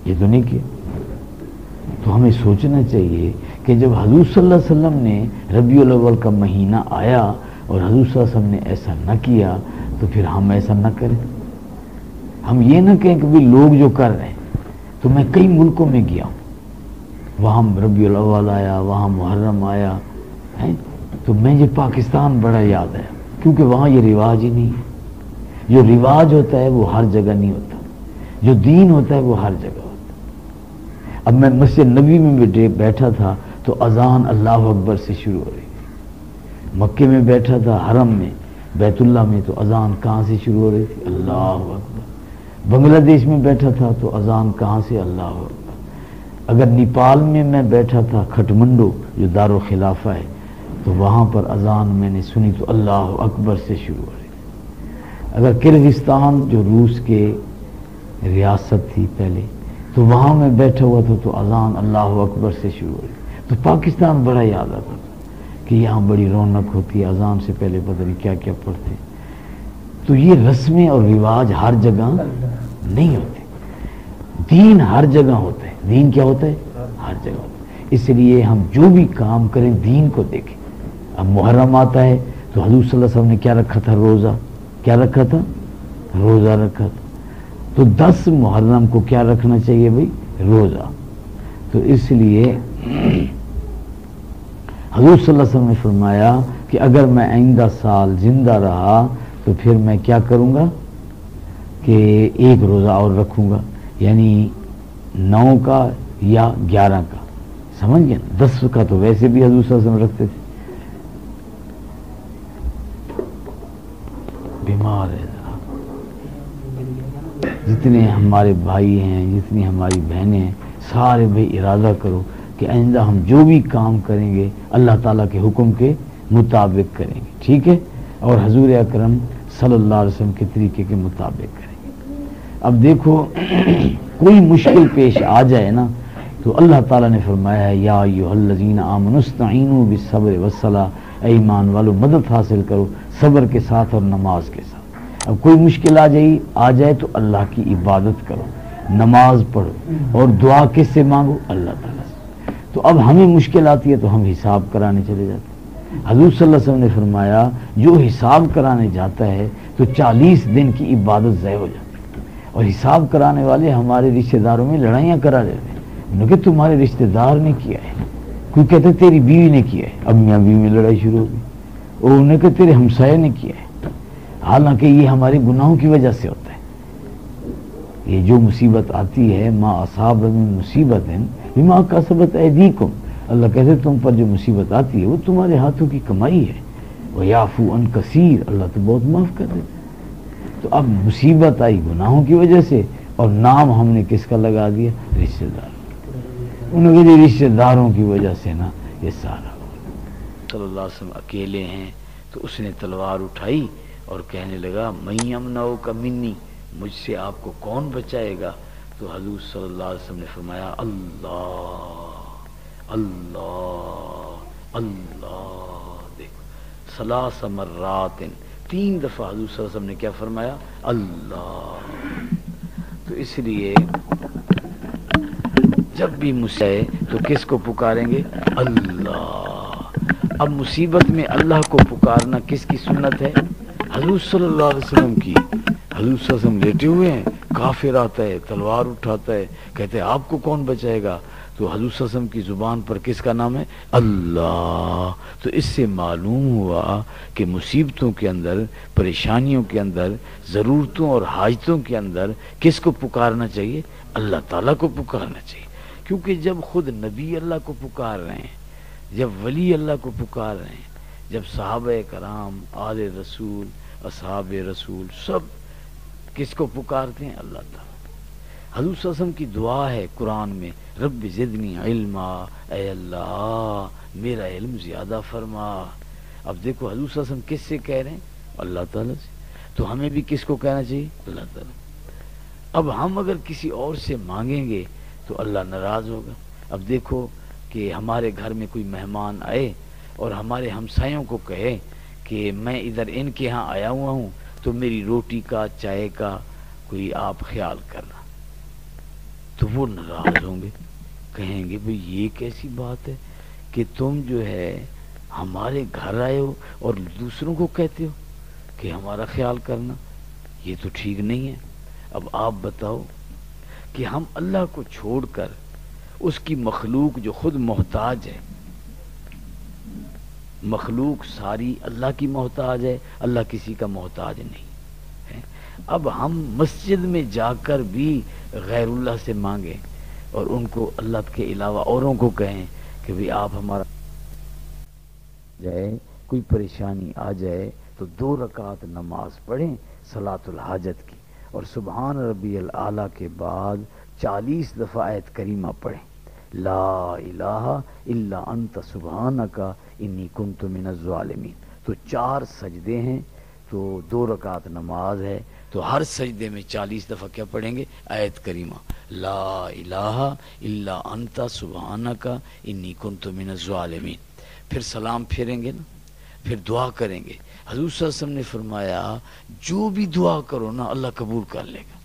Speaker 1: یہ تو نہیں کیا۔ تو ہمیں سوچنا چاہیے کہ جب حضور صلی اللہ علیہ وسلم نے ربیع الاول کا مہینہ آیا اور حضور صلی اللہ علیہ وسلم نے ایسا نہ کیا تو پھر ہم ایسا نہ کریں۔ ہم یہ نہ کہیں کہ بھی لوگ جو کر رہے ہیں، تو میں کئی ملکوں میں گیا ہوں، وہاں ربیع الاول آیا، وہاں محرم آیا ہے، تو مجھے پاکستان بڑا یاد ہے کیونکہ وہاں یہ رواج ہی نہیں ہے. جو رواج ہوتا ہے وہ ہر جگہ نہیں ہوتا، جو دین ہوتا ہے وہ ہر جگہ ہوتا ہے. اب میں مسجد نبی میں بیٹھا تھا تو اذان اللہ اکبر سے شروع ہو رہی تھی. مکے میں بیٹھا تھا حرم میں بیت اللہ میں تو اذان کہاں سے شروع ہو رہی تھی؟ اللہ اکبر. بنگلہ دیش میں بیٹھا تھا تو اذان کہاں سے؟ اللہ اکبر. اگر نیپال میں بیٹھا تھا کھٹمنڈو جو دارالخلافہ ہے تو وہاں پر اذان میں نے سنی تو اللہ اکبر سے شروع ہو رہی تھی. اگر کرغستان جو روس کے ریاست تھی پہلے تو وہاں میں بیٹھا ہوا تھا تو اذان اللہ اکبر سے شروع ہو رہی تھی. تو پاکستان بڑا یاد آتا تھا کہ یہاں بڑی رونق ہوتی ہے، اذان سے پہلے پتہ نہیں کیا کیا پڑھتے. تو یہ رسمیں اور رواج ہر جگہ نہیں ہوتے، دین ہر جگہ ہوتا ہے. دین کیا ہوتا ہے؟ ہر جگہ ہوتا ہے. اس لیے ہم جو بھی کام کریں دین کو دیکھیں. اب محرم آتا ہے تو حضور صلی اللہ علیہ وسلم نے کیا رکھا تھا؟ روزہ. کیا رکھا تھا؟ روزہ رکھا تھا. تو 10 محرم کو کیا رکھنا چاہیے بھائی؟ روزہ. تو اس لیے حضور صلی اللہ علیہ وسلم نے فرمایا کہ اگر میں آئندہ سال زندہ رہا تو پھر میں کیا کروں گا کہ ایک روزہ اور رکھوں گا، یعنی 9 کا یا 11 کا. سمجھ گئے نا؟ 10 کا تو ویسے بھی حضور صلی اللہ علیہ وسلم رکھتے تھے. بیمار ہے ذرا. جتنے ہمارے بھائی ہیں، جتنی ہماری بہنیں ہیں، سارے بھائی ارادہ کرو کہ آئندہ ہم جو بھی کام کریں گے اللہ تعالیٰ کے حکم کے مطابق کریں گے. ٹھیک ہے؟ اور حضور اکرم صلی اللہ علیہ وسلم کے طریقے کے مطابق کریں گے. اب دیکھو کوئی مشکل پیش آ جائے نا تو اللہ تعالیٰ نے فرمایا ہے یا ایھا الذین آمنوا استعینوا بالصبر والصلاۃ، اے ایمان والو مدد حاصل کرو صبر کے ساتھ اور نماز کے ساتھ. اب کوئی مشکل آ جائے تو اللہ کی عبادت کرو، نماز پڑھو اور دعا کس سے مانگو؟ اللہ تعالیٰ سے. تو اب ہمیں مشکل آتی ہے تو ہم حساب کرانے چلے جاتے ہیں. حضور صلی اللہ علیہ وسلم نے فرمایا جو حساب کرانے جاتا ہے تو 40 دن کی عبادت ضائع ہو جاتی ہے. اور حساب کرانے والے ہمارے رشتہ داروں میں لڑائیاں کرا دیتے ہیں. انہوں نے کہ تمہارے رشتہ دار نے کیا ہے، کوئی کہتے تیری بیوی نے کیا ہے، اب میاں بیوی میں لڑائی شروع ہو گئی. اور انہوں نے کہ تیرے ہمسائے نے کیا ہے، حالانکہ یہ ہمارے گناہوں کی وجہ سے ہوتا ہے. یہ جو مصیبت آتی ہے ما اصاب من مصیبت بما کسبت ایدیکم، اللہ کہتے تم پر جو مصیبت آتی ہے وہ تمہارے ہاتھوں کی کمائی ہے. وَيَعْفُو عَنْ كَثِيرٍ، اللہ تو بہت معاف کر دیتا ہے. تو اب مصیبت آئی گناہوں کی وجہ سے اور نام ہم نے کس کا لگا دیا؟ رشتہ دار. انہوں نے رشتہ داروں کی وجہ سے نا یہ سارا. صلی اللہ علیہ وسلم اکیلے ہیں تو اس نے تلوار اٹھائی اور کہنے لگا مَن یمنعک منی، مجھ سے آپ کو کون بچائے گا؟ تو حضور صلی اللہ علیہ وسلم نے فرمایا اللہ اللہ اللہ. دیکھو 3 مرات، 3 دفعہ حضور صلی اللہ علیہ وسلم نے کیا فرمایا؟ اللہ. تو اس لیے جب بھی مصیبت تو کس کو پکاریں گے؟ اللہ. اب مصیبت میں اللہ کو پکارنا کس کی سنت ہے؟ حضور صلی اللہ علیہ وسلم کی. حضور صلی اللہ علیہ وسلم لیٹے ہوئے ہیں، کافر آتا ہے تلوار اٹھاتا ہے، کہتے ہیں آپ کو کون بچائے گا؟ تو حضور صلی اللہ علیہ وسلم کی زبان پر کس کا نام ہے؟ اللہ. تو اس سے معلوم ہوا کہ مصیبتوں کے اندر، پریشانیوں کے اندر، ضرورتوں اور حاجتوں کے اندر کس کو پکارنا چاہیے؟ اللہ تعالیٰ کو پکارنا چاہیے. کیونکہ جب خود نبی اللہ کو پکار رہے ہیں، جب ولی اللہ کو پکار رہے ہیں، جب صحابہ کرام، آل رسول، اصحاب رسول سب کس کو پکارتے ہیں؟ اللہ تعالیٰ. حضور صلی اللہ علیہ وسلم کی دعا ہے قرآن میں رب زدنی علما، اے اللہ میرا علم زیادہ فرما. اب دیکھو حضور صلی اللہ علیہ وسلم کس سے کہہ رہے ہیں؟ اللہ تعالیٰ سے. تو ہمیں بھی کس کو کہنا چاہیے؟ اللہ تعالیٰ. اب ہم اگر کسی اور سے مانگیں گے تو اللہ ناراض ہوگا. اب دیکھو کہ ہمارے گھر میں کوئی مہمان آئے اور ہمارے ہمسایوں کو کہے کہ میں ادھر ان کے ہاں آیا ہوا ہوں تو میری روٹی کا، چائے کا کوئی آپ خیال کرنا، تو وہ ناراض ہوں گے، کہیں گے بھئی یہ کیسی بات ہے کہ تم جو ہے ہمارے گھر آئے ہو اور دوسروں کو کہتے ہو کہ ہمارا خیال کرنا، یہ تو ٹھیک نہیں ہے. اب آپ بتاؤ کہ ہم اللہ کو چھوڑ کر اس کی مخلوق جو خود محتاج ہے، مخلوق ساری اللہ کی محتاج ہے، اللہ کسی کا محتاج نہیں ہے۔ اب ہم مسجد میں جا کر بھی غیر اللہ سے مانگیں اور ان کو اللہ کے علاوہ اوروں کو کہیں کہ بھی آپ ہمارا جائے، کوئی پریشانی آ جائے تو 2 رکعت نماز پڑھیں صلاۃ الحاجت کی، اور سبحان ربی الاعلیٰ کے بعد 40 دفعہ آیت کریمہ پڑھیں، لا الہ الا انت سبحانک انی کنت من الظالمین۔ تو 4 سجدے ہیں، تو 2 رکعت نماز ہے، تو ہر سجدے میں 40 دفعہ کیا پڑھیں گے؟ آیت کریمہ لا الہ الا انت سبحانک انی کنت من الظالمین۔ پھر سلام پھیریں گے نا، پھر دعا کریں گے۔ حضور صلی اللہ علیہ وسلم نے فرمایا جو بھی دعا کرو نا اللہ قبول کر لے گا۔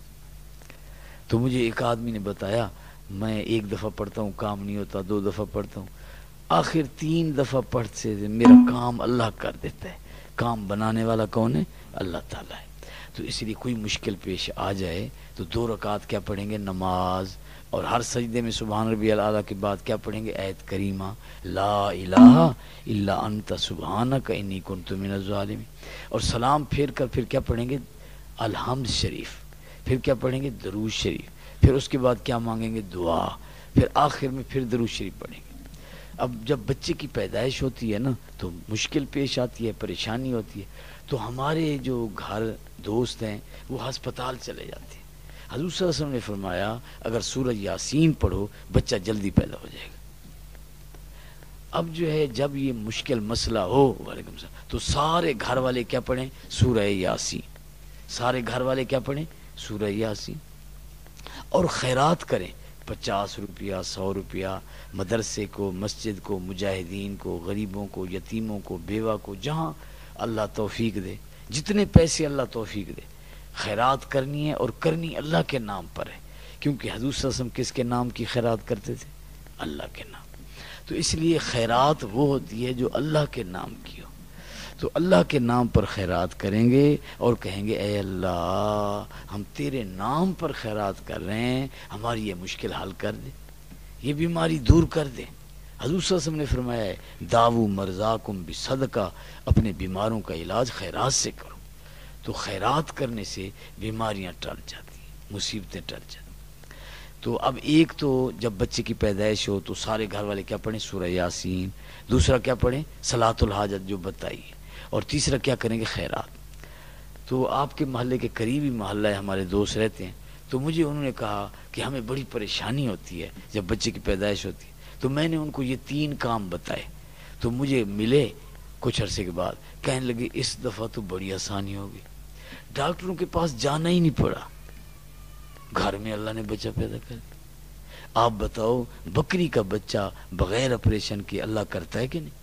Speaker 1: تو مجھے ایک آدمی نے بتایا میں 1 دفعہ پڑھتا ہوں کام نہیں ہوتا، 2 دفعہ پڑھتا ہوں، آخر 3 دفعہ پڑھتے سے میرا کام اللہ کر دیتا ہے۔ کام بنانے والا کون ہے؟ اللہ تعالیٰ ہے۔ تو اس لیے کوئی مشکل پیش آ جائے تو 2 رکعت کیا پڑھیں گے؟ نماز، اور ہر سجدے میں سبحان ربی الاعلیٰ کے بعد کیا پڑھیں گے؟ آیت کریمہ لا الہ الا انت سبحانک انی کنت من الظالمین۔ اور سلام پھیر کر پھر کیا پڑھیں گے؟ الحمد شریف، پھر کیا پڑھیں گے؟ درود شریف، پھر اس کے بعد کیا مانگیں گے؟ دعا، پھر آخر میں پھر درود شریف پڑھیں گے۔ اب جب بچے کی پیدائش ہوتی ہے نا تو مشکل پیش آتی ہے، پریشانی ہوتی ہے، تو ہمارے جو گھر دوست ہیں وہ ہسپتال چلے جاتے ہیں۔ حضور صلی اللہ علیہ وسلم نے فرمایا اگر سورہ یاسین پڑھو بچہ جلدی پیدا ہو جائے گا۔ اب جو ہے جب یہ مشکل مسئلہ ہو وعلیکم السلام تو سارے گھر والے کیا پڑھیں؟ سورہ یاسین، سارے گھر والے کیا پڑھیں؟ سورہ یاسین، اور خیرات کریں، 50 روپیہ 100 روپیہ مدرسے کو، مسجد کو، مجاہدین کو، غریبوں کو، یتیموں کو، بیوہ کو، جہاں اللہ توفیق دے، جتنے پیسے اللہ توفیق دے خیرات کرنی ہے، اور کرنی اللہ کے نام پر ہے، کیونکہ حضور صلی اللہ علیہ وسلم کس کے نام کی خیرات کرتے تھے؟ اللہ کے نام۔ تو اس لیے خیرات وہ ہوتی ہے جو اللہ کے نام کی ہو، تو اللہ کے نام پر خیرات کریں گے اور کہیں گے اے اللہ ہم تیرے نام پر خیرات کر رہے ہیں، ہماری یہ مشکل حل کر دے، یہ بیماری دور کر دے۔ حضور صلی اللہ علیہ وسلم نے فرمایا ہے داؤ مرضاکم بصدقہ، اپنے بیماروں کا علاج خیرات سے کرو۔ تو خیرات کرنے سے بیماریاں ٹل جاتی ہیں، مصیبتیں ٹل جاتی ہیں۔ تو اب ایک تو جب بچے کی پیدائش ہو تو سارے گھر والے کیا پڑھیں؟ سورہ یاسین، دوسرا کیا پڑھیں؟ صلاۃ الحاجت جو بتائی ہے، اور تیسرا کیا کریں گے؟ خیرات۔ تو آپ کے محلے کے قریبی محلہ ہے، ہمارے دوست رہتے ہیں، تو مجھے انہوں نے کہا کہ ہمیں بڑی پریشانی ہوتی ہے جب بچے کی پیدائش ہوتی ہے، تو میں نے ان کو یہ 3 کام بتائے، تو مجھے ملے کچھ عرصے کے بعد، کہنے لگے اس دفعہ تو بڑی آسانی ہوگی، ڈاکٹروں کے پاس جانا ہی نہیں پڑا، گھر میں اللہ نے بچہ پیدا کر دیا۔ آپ بتاؤ بکری کا بچہ بغیر آپریشن کے اللہ کرتا ہے کہ نہیں؟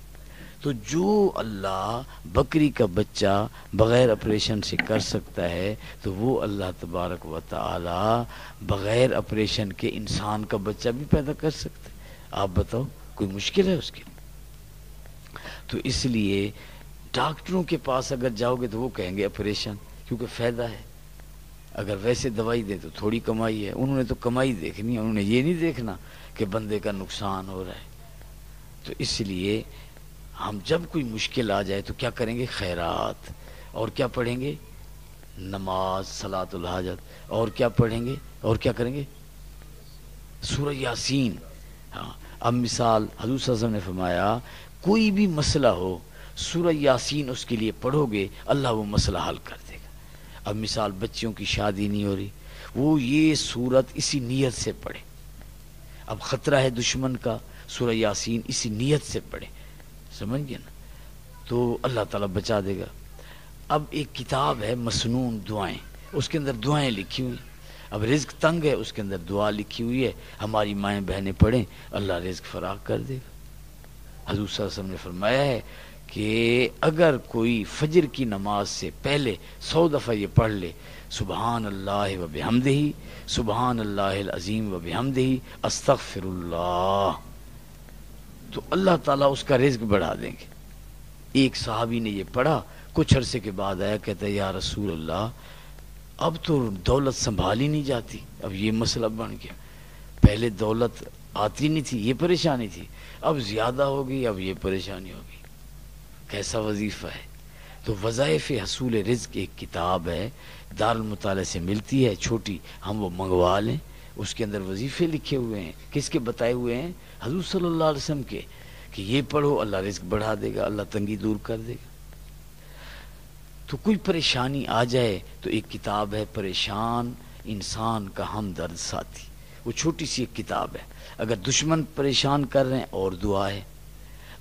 Speaker 1: تو جو اللہ بکری کا بچہ بغیر آپریشن سے کر سکتا ہے تو وہ اللہ تبارک و تعالی بغیر آپریشن کے انسان کا بچہ بھی پیدا کر سکتا ہے۔ آپ بتاؤ کوئی مشکل ہے اس کی؟ تو اس لیے ڈاکٹروں کے پاس اگر جاؤ گے تو وہ کہیں گے آپریشن، کیونکہ فائدہ ہے، اگر ویسے دوائی دیں تو تھوڑی کمائی ہے، انہوں نے تو کمائی دیکھنی ہے، انہوں نے یہ نہیں دیکھنا کہ بندے کا نقصان ہو رہا ہے۔ تو اس لیے ہم جب کوئی مشکل آ جائے تو کیا کریں گے؟ خیرات، اور کیا پڑھیں گے؟ نماز، صلاۃ الحاجت، اور کیا پڑھیں گے؟ اور کیا کریں گے؟ سورہ یاسین۔ ہاں، اب مثال حضور صلی اللہ علیہ وسلم نے فرمایا کوئی بھی مسئلہ ہو سورہ یاسین اس کے لیے پڑھو گے اللہ وہ مسئلہ حل کر دے گا۔ اب مثال بچیوں کی شادی نہیں ہو رہی، وہ یہ سورت اسی نیت سے پڑھے، اب خطرہ ہے دشمن کا، سورہ یاسین اسی نیت سے پڑھے، سمجھ گئے نا؟ تو اللہ تعالیٰ بچا دے گا۔ اب ایک کتاب ہے مسنون دعائیں، اس کے اندر دعائیں لکھی ہوئی، اب رزق تنگ ہے اس کے اندر دعا لکھی ہوئی ہے، ہماری مائیں بہنیں پڑھیں اللہ رزق فراخ کر دے گا۔ حضور صلی اللہ علیہ وسلم نے فرمایا ہے کہ اگر کوئی فجر کی نماز سے پہلے 100 دفعہ یہ پڑھ لے سبحان اللہ و بحمدہ، سبحان اللہ العظیم و بحمدہ، استغفر اللہ، تو اللہ تعالیٰ اس کا رزق بڑھا دیں گے۔ ایک صحابی نے یہ پڑھا، کچھ عرصے کے بعد آیا، کہتا ہے یا رسول اللہ اب تو دولت سنبھالی نہیں جاتی، اب یہ مسئلہ بن گیا، پہلے دولت آتی نہیں تھی یہ پریشانی تھی، اب زیادہ ہوگی، اب یہ پریشانی ہوگی۔ کیسا وظیفہ ہے. تو وظائف حصول رزق ایک کتاب ہے، دارالمطالعہ سے ملتی ہے، چھوٹی، ہم وہ منگوا لیں. اس کے اندر وظیفے لکھے ہوئے ہیں. کس کے بتائے ہوئے ہیں؟ حضور صلی اللہ علیہ وسلم کے، کہ یہ پڑھو اللہ رزق بڑھا دے گا، اللہ تنگی دور کر دے گا. تو کوئی پریشانی آ جائے تو ایک کتاب ہے پریشان انسان کا ہمدرد ساتھی، وہ چھوٹی سی ایک کتاب ہے. اگر دشمن پریشان کر رہے ہیں اور دعا ہے،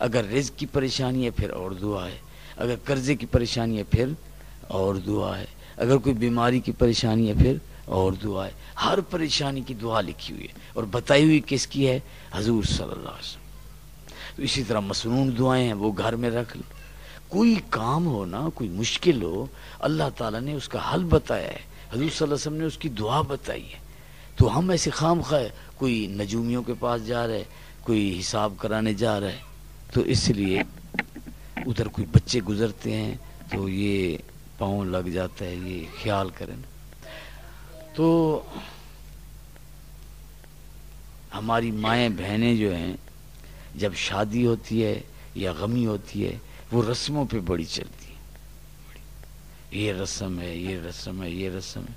Speaker 1: اگر رزق کی پریشانی ہے پھر اور دعا ہے، اگر قرضے کی پریشانی ہے پھر اور دعا ہے، اگر کوئی بیماری کی پریشانی ہے پھر اور دعا ہے. ہر پریشانی کی دعا لکھی ہوئی ہے اور بتائی ہوئی کس کی ہے؟ حضور صلی اللہ علیہ وسلم. تو اسی طرح مسنون دعائیں ہیں، وہ گھر میں رکھ لو. کوئی کام ہو نا، کوئی مشکل ہو، اللہ تعالیٰ نے اس کا حل بتایا ہے، حضور صلی اللہ علیہ وسلم نے اس کی دعا بتائی ہے. تو ہم ایسے خام خواہ کوئی نجومیوں کے پاس جا رہے، کوئی حساب کرانے جا رہا ہے، تو اس لیے ادھر کوئی بچے گزرتے ہیں تو یہ پاؤں لگ جاتا ہے، یہ خیال کریں. تو ہماری مائیں بہنیں جو ہیں، جب شادی ہوتی ہے یا غمی ہوتی ہے، وہ رسموں پہ بڑی چلتی ہے. یہ رسم ہے، یہ رسم ہے، یہ رسم ہے.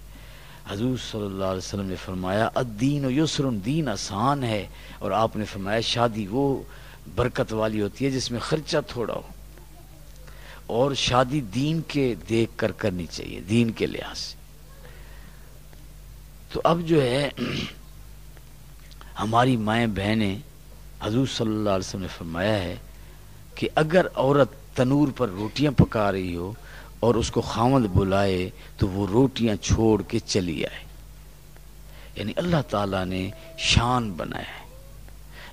Speaker 1: حضور صلی اللہ علیہ وسلم نے فرمایا الدین یسر، دین آسان ہے. اور آپ نے فرمایا شادی وہ برکت والی ہوتی ہے جس میں خرچہ تھوڑا ہو، اور شادی دین کے دیکھ کر کرنی چاہیے، دین کے لحاظ سے. تو اب جو ہے ہماری مائیں بہنیں، حضور صلی اللہ علیہ وسلم نے فرمایا ہے کہ اگر عورت تنور پر روٹیاں پکا رہی ہو اور اس کو خاوند بلائے تو وہ روٹیاں چھوڑ کے چلی آئے. یعنی اللہ تعالیٰ نے شان بنایا ہے.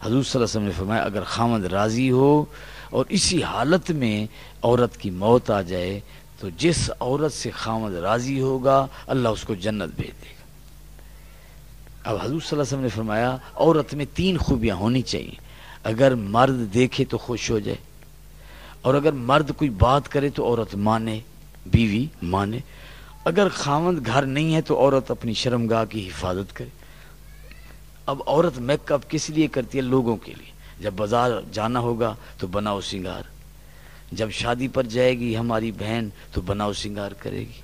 Speaker 1: حضور صلی اللہ علیہ وسلم نے فرمایا اگر خاوند راضی ہو اور اسی حالت میں عورت کی موت آ جائے تو جس عورت سے خاوند راضی ہوگا اللہ اس کو جنت بھیج دے گا. اب حضور صلی اللہ علیہ وسلم نے فرمایا عورت میں 3 خوبیاں ہونی چاہیے. اگر مرد دیکھے تو خوش ہو جائے، اور اگر مرد کوئی بات کرے تو عورت مانے، بیوی مانے. اگر خاوند گھر نہیں ہے تو عورت اپنی شرمگاہ کی حفاظت کرے. اب عورت میک اپ کس لیے کرتی ہے؟ لوگوں کے لیے. جب بازار جانا ہوگا تو بناؤ سنگار، جب شادی پر جائے گی ہماری بہن تو بناؤ سنگار کرے گی،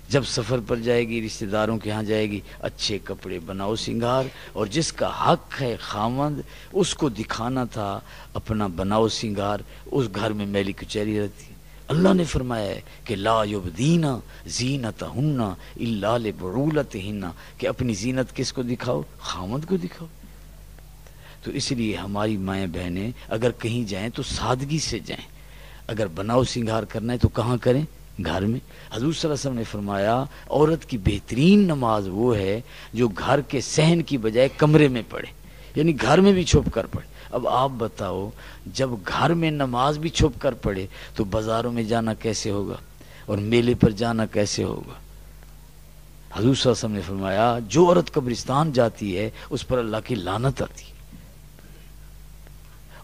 Speaker 1: جب سفر پر جائے گی رشتہ داروں کے ہاں جائے گی اچھے کپڑے بناؤ سنگار. اور جس کا حق ہے خاوند اس کو دکھانا تھا اپنا بناؤ سنگار، اس گھر میں میلی کچیری رہتی ہے. اللہ نے فرمایا ہے کہ لا یبدین زینتہن الا لبعولتہن، کہ اپنی زینت کس کو دکھاؤ؟ خاوند کو دکھاؤ. تو اس لیے ہماری مائیں بہنیں اگر کہیں جائیں تو سادگی سے جائیں. اگر بناؤ سنگار کرنا ہے تو کہاں کریں؟ گھر میں. حضور صلی اللہ علیہ وسلم نے فرمایا عورت کی بہترین نماز وہ ہے جو گھر کے صحن کی بجائے کمرے میں پڑھے، یعنی گھر میں بھی چھپ کر پڑھے. اب آپ بتاؤ جب گھر میں نماز بھی چھپ کر پڑھے تو بازاروں میں جانا کیسے ہوگا اور میلے پر جانا کیسے ہوگا؟ حضور صلی اللہ علیہ وسلم نے فرمایا جو عورت قبرستان جاتی ہے اس پر اللہ کی لعنت آتی ہے.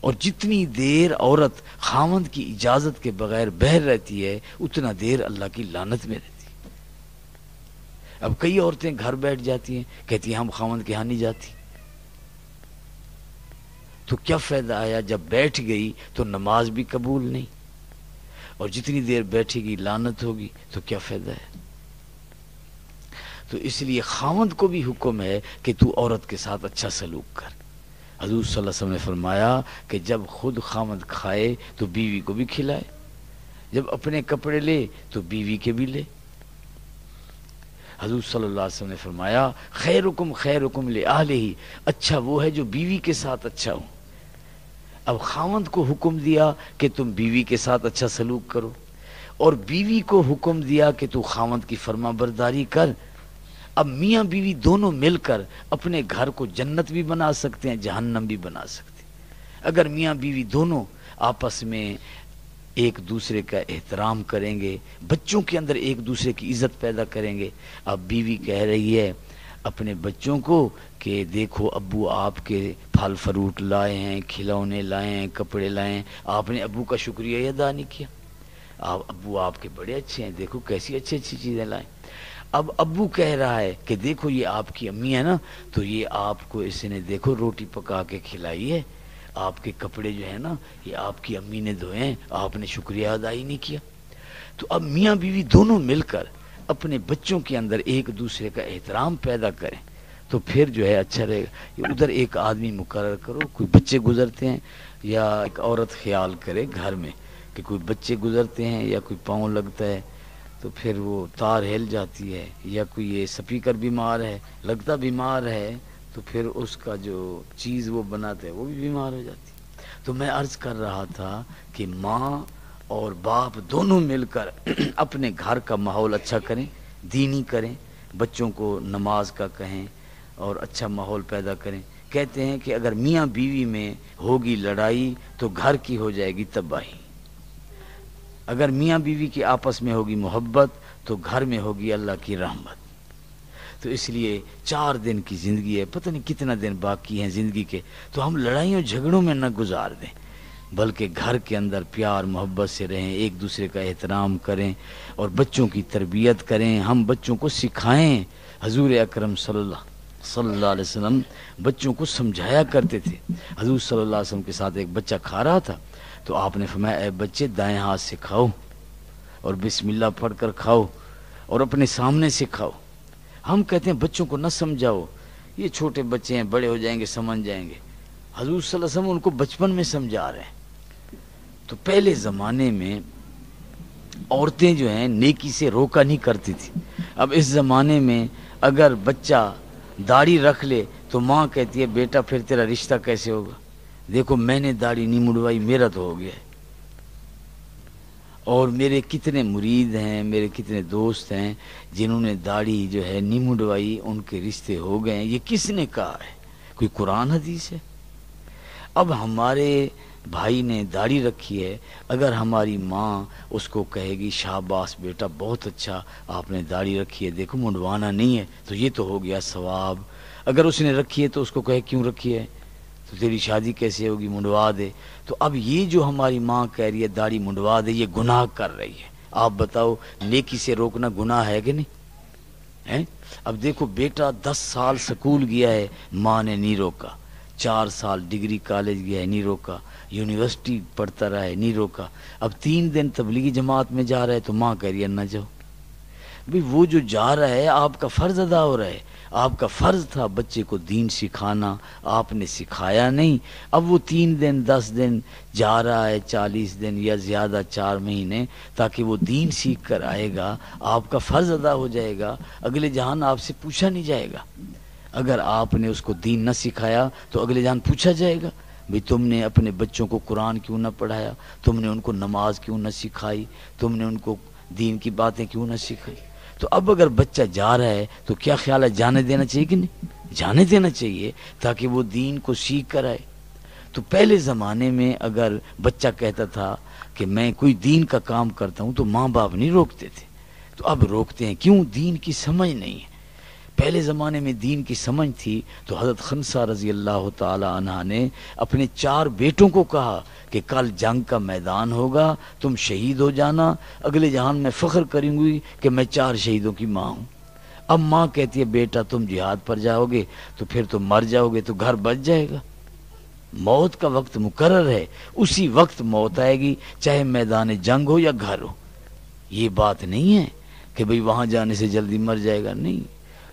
Speaker 1: اور جتنی دیر عورت خاوند کی اجازت کے بغیر بہر رہتی ہے اتنا دیر اللہ کی لعنت میں رہتی ہے. اب کئی عورتیں گھر بیٹھ جاتی ہیں، کہتی ہیں ہم خاوند کے ہاں نہیں جاتی. تو کیا فائدہ آیا؟ جب بیٹھ گئی تو نماز بھی قبول نہیں، اور جتنی دیر بیٹھے گی لعنت ہوگی، تو کیا فائدہ ہے؟ تو اس لیے خاوند کو بھی حکم ہے کہ تو عورت کے ساتھ اچھا سلوک کر. حضور صلی اللہ علیہ وسلم نے فرمایا کہ جب خود خاوند کھائے تو بیوی کو بھی کھلائے، جب اپنے کپڑے لے تو بیوی کے بھی لے. حضور صلی اللہ علیہ وسلم نے فرمایا خیرکم خیرکم لأہلہ، اچھا وہ ہے جو بیوی کے ساتھ اچھا ہو. اب خاوند کو حکم دیا کہ تم بیوی کے ساتھ اچھا سلوک کرو، اور بیوی کو حکم دیا کہ تو خاوند کی فرما برداری کر. اب میاں بیوی دونوں مل کر اپنے گھر کو جنت بھی بنا سکتے ہیں، جہنم بھی بنا سکتے ہیں. اگر میاں بیوی دونوں آپس میں ایک دوسرے کا احترام کریں گے، بچوں کے اندر ایک دوسرے کی عزت پیدا کریں گے. اب بیوی کہہ رہی ہے اپنے بچوں کو کہ دیکھو ابو آپ کے پھل فروٹ لائے ہیں، کھلونے لائے ہیں، کپڑے لائے ہیں، آپ نے ابو کا شکریہ ہی ادا نہیں کیا. ابو آپ کے بڑے اچھے ہیں، دیکھو کیسی اچھی اچھی چیزیں لائیں. اب ابو کہہ رہا ہے کہ دیکھو یہ آپ کی امی ہے نا، تو یہ آپ کو اس نے دیکھو روٹی پکا کے کھلائی ہے، آپ کے کپڑے جو ہیں نا یہ آپ کی امی نے دھوئے ہیں، آپ نے شکریہ ادا ہی نہیں کیا۔ تو اب میاں بیوی دونوں مل کر اپنے بچوں کے اندر ایک دوسرے کا احترام پیدا کریں تو پھر جو ہے اچھا رہے گا۔ ادھر ایک آدمی مقرر کرو، کوئی بچے گزرتے ہیں یا ایک عورت خیال کرے گھر میں کہ کوئی بچے گزرتے ہیں یا کوئی پاؤں لگتا ہے تو پھر وہ تار ہل جاتی ہے، یا کوئی یہ سپیکر بیمار ہے، لگتا بیمار ہے تو پھر اس کا جو چیز وہ بناتا ہے وہ بھی بیمار ہو جاتی ہے۔ تو میں عرض کر رہا تھا کہ ماں اور باپ دونوں مل کر اپنے گھر کا ماحول اچھا کریں، دینی کریں، بچوں کو نماز کا کہیں اور اچھا ماحول پیدا کریں۔ کہتے ہیں کہ اگر میاں بیوی میں ہوگی لڑائی تو گھر کی ہو جائے گی تباہی، اگر میاں بیوی کی آپس میں ہوگی محبت تو گھر میں ہوگی اللہ کی رحمت۔ تو اس لیے 4 دن کی زندگی ہے، پتہ نہیں کتنا دن باقی ہیں زندگی کے، تو ہم لڑائیوں جھگڑوں میں نہ گزار دیں، بلکہ گھر کے اندر پیار محبت سے رہیں، ایک دوسرے کا احترام کریں اور بچوں کی تربیت کریں۔ ہم بچوں کو سکھائیں، حضور اکرم صلی اللہ علیہ وسلم بچوں کو سمجھایا کرتے تھے۔ حضور صلی اللہ علیہ وسلم کے ساتھ ایک بچہ کھا رہا تھا تو آپ نے فرمایا اے بچے دائیں ہاتھ سے کھاؤ اور بسم اللہ پڑھ کر کھاؤ اور اپنے سامنے سے کھاؤ۔ ہم کہتے ہیں بچوں کو نہ سمجھاؤ، یہ چھوٹے بچے ہیں، بڑے ہو جائیں گے سمجھ جائیں گے۔ حضور صلی اللہ علیہ وسلم ان کو بچپن میں سمجھا رہے ہیں۔ تو پہلے زمانے میں عورتیں جو ہیں نیکی سے روکا نہیں کرتی تھی۔ اب اس زمانے میں اگر بچہ داڑھی رکھ لے تو ماں کہتی ہے بیٹا پھر تیرا رشتہ کیسے ہوگا، دیکھو میں نے داڑھی نہیں مڑوائی میرا تو ہو گیا ہے، اور میرے کتنے مرید ہیں، میرے کتنے دوست ہیں جنہوں نے داڑھی جو ہے نہیں مڑوائی، ان کے رشتے ہو گئے ہیں۔ یہ کس نے کہا ہے؟ کوئی قرآن حدیث ہے؟ اب ہمارے بھائی نے داڑھی رکھی ہے، اگر ہماری ماں اس کو کہے گی شاباش بیٹا بہت اچھا آپ نے داڑھی رکھی ہے، دیکھو منڈوانا نہیں ہے تو یہ تو ہو گیا ثواب۔ اگر اس نے رکھی ہے تو اس کو کہے کیوں رکھی ہے، تو تیری شادی کیسے ہوگی، منڈوا دے۔ تو اب یہ جو ہماری ماں کہہ رہی ہے داڑھی منڈوا دے، یہ گناہ کر رہی ہے۔ آپ بتاؤ نیکی سے روکنا گناہ ہے کہ نہیں ہے؟ اب دیکھو بیٹا 10 سال سکول گیا ہے، ماں نے نہیں روکا، 4 سال ڈگری کالج گیا ہے نہیں روکا، یونیورسٹی پڑھتا رہا ہے نہیں روکا، اب 3 دن تبلیغی جماعت میں جا رہا ہے تو ماں کہہ رہی ہے نہ جاؤ۔ بھی وہ جو جا رہا ہے آپ کا فرض ادا ہو رہا ہے، آپ کا فرض تھا بچے کو دین سکھانا، آپ نے سکھایا نہیں۔ اب وہ 3 دن 10 دن جا رہا ہے، 40 دن یا زیادہ 4 مہینے، تاکہ وہ دین سیکھ کر آئے گا، آپ کا فرض ادا ہو جائے گا، اگلے جہان آپ سے پوچھا نہیں جائے گا۔ اگر آپ نے اس کو دین نہ سکھایا تو اگلے جہان پوچھا جائے گا بھی تم نے اپنے بچوں کو قرآن کیوں نہ پڑھایا، تم نے ان کو نماز کیوں نہ سکھائی، تم نے ان کو دین کی باتیں کیوں نہ سکھائی۔ تو اب اگر بچہ جا رہا ہے تو کیا خیال ہے جانے دینا چاہیے کہ نہیں؟ جانے دینا چاہیے تاکہ وہ دین کو سیکھ کر آئے۔ تو پہلے زمانے میں اگر بچہ کہتا تھا کہ میں کوئی دین کا کام کرتا ہوں تو ماں باپ نہیں روکتے تھے، تو اب روکتے ہیں، کیوں؟ دین کی سمجھ نہیں ہے۔ پہلے زمانے میں دین کی سمجھ تھی تو حضرت خنسہ رضی اللہ تعالی عنہ نے اپنے 4 بیٹوں کو کہا کہ کل جنگ کا میدان ہوگا، تم شہید ہو جانا، اگلے جہان میں فخر کروں گی کہ میں 4 شہیدوں کی ماں ہوں۔ اب ماں کہتی ہے بیٹا تم جہاد پر جاؤ گے تو پھر تم مر جاؤ گے تو گھر بچ جائے گا، موت کا وقت مقرر ہے، اسی وقت موت آئے گی، چاہے میدان جنگ ہو یا گھر ہو۔ یہ بات نہیں ہے کہ بھئی وہاں جانے سے جلدی مر جائے گا، نہیں،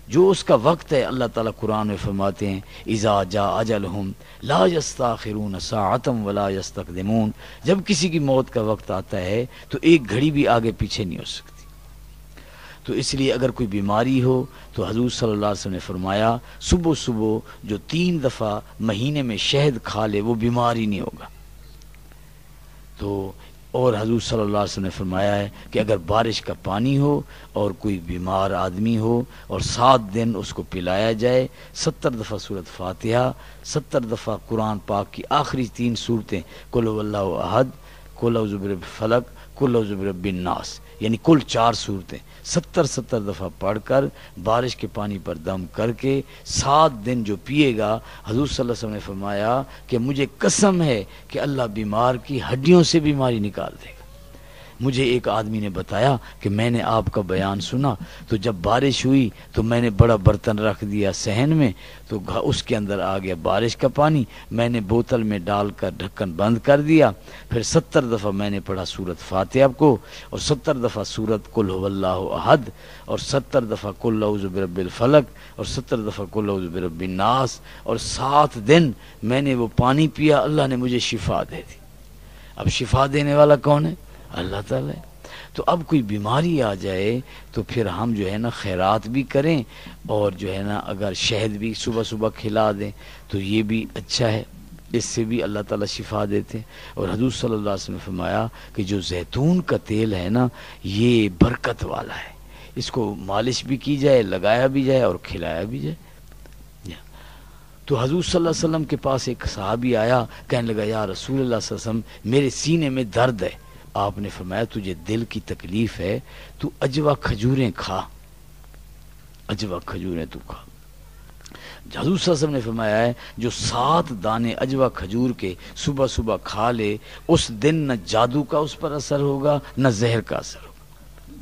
Speaker 1: جو اس کا وقت ہے اللہ تعالیٰ قرآن میں فرماتے ہیں اذا جاء اجلہم لا یستاخرون ساعۃ ولا یستقدمون، جب کسی کی موت کا وقت آتا ہے تو ایک گھڑی بھی آگے پیچھے نہیں ہو سکتی۔ تو اس لیے اگر کوئی بیماری ہو تو حضور صلی اللہ علیہ وسلم نے فرمایا صبح صبح جو 3 دفعہ مہینے میں شہد کھا لے وہ بیمار ہی نہیں ہوگا۔ تو اور حضور صلی اللہ علیہ وسلم نے فرمایا ہے کہ اگر بارش کا پانی ہو اور کوئی بیمار آدمی ہو اور 7 دن اس کو پلایا جائے، 70 دفعہ سورۃ فاتحہ، 70 دفعہ قرآن پاک کی آخری 3 سورتیں قل هو اللہ احد، قل اعوذ برب الفلق، قل اعوذ برب الناس، یعنی کل 4 سورتیں 70 دفعہ پڑھ کر بارش کے پانی پر دم کر کے 7 دن جو پیے گا، حضور صلی اللہ علیہ وسلم نے فرمایا کہ مجھے قسم ہے کہ اللہ بیمار کی ہڈیوں سے بیماری نکال دے گا۔ مجھے ایک آدمی نے بتایا کہ میں نے آپ کا بیان سنا، تو جب بارش ہوئی تو میں نے بڑا برتن رکھ دیا صحن میں، تو اس کے اندر آ گیا بارش کا پانی، میں نے بوتل میں ڈال کر ڈھکن بند کر دیا، پھر 70 دفعہ میں نے پڑھا سورت فاتحہ کو، اور 70 دفعہ سورت قل هو اللہ احد، اور 70 دفعہ قل اعوذ برب الفلق، اور 70 دفعہ قل اعوذ برب الناس، اور 7 دن میں نے وہ پانی پیا، اللہ نے مجھے شفا دے دی۔ اب شفا دینے والا کون ہے؟ اللہ تعالیٰ ہے۔ تو اب کوئی بیماری آ جائے تو پھر ہم جو ہے نا خیرات بھی کریں، اور جو ہے نا اگر شہد بھی صبح صبح کھلا دیں تو یہ بھی اچھا ہے، اس سے بھی اللہ تعالیٰ شفا دیتے ہیں۔ اور حضور صلی اللہ علیہ وسلم نے فرمایا کہ جو زیتون کا تیل ہے نا یہ برکت والا ہے، اس کو مالش بھی کی جائے، لگایا بھی جائے اور کھلایا بھی جائے۔ تو حضور صلی اللہ علیہ وسلم کے پاس ایک صحابی آیا، کہنے لگا یا رسول اللہ صلی اللہ علیہ وسلم میرے سینے میں درد ہے۔ آپ نے فرمایا تجھے دل کی تکلیف ہے تو اجوا کھجوریں کھا، اجوا کھجوریں تو کھا۔ حضور صلی اللہ علیہ وسلم نے فرمایا ہے جو 7 دانے اجوا کھجور کے صبح صبح کھا لے اس دن نہ جادو کا اس پر اثر ہوگا نہ زہر کا اثر ہوگا۔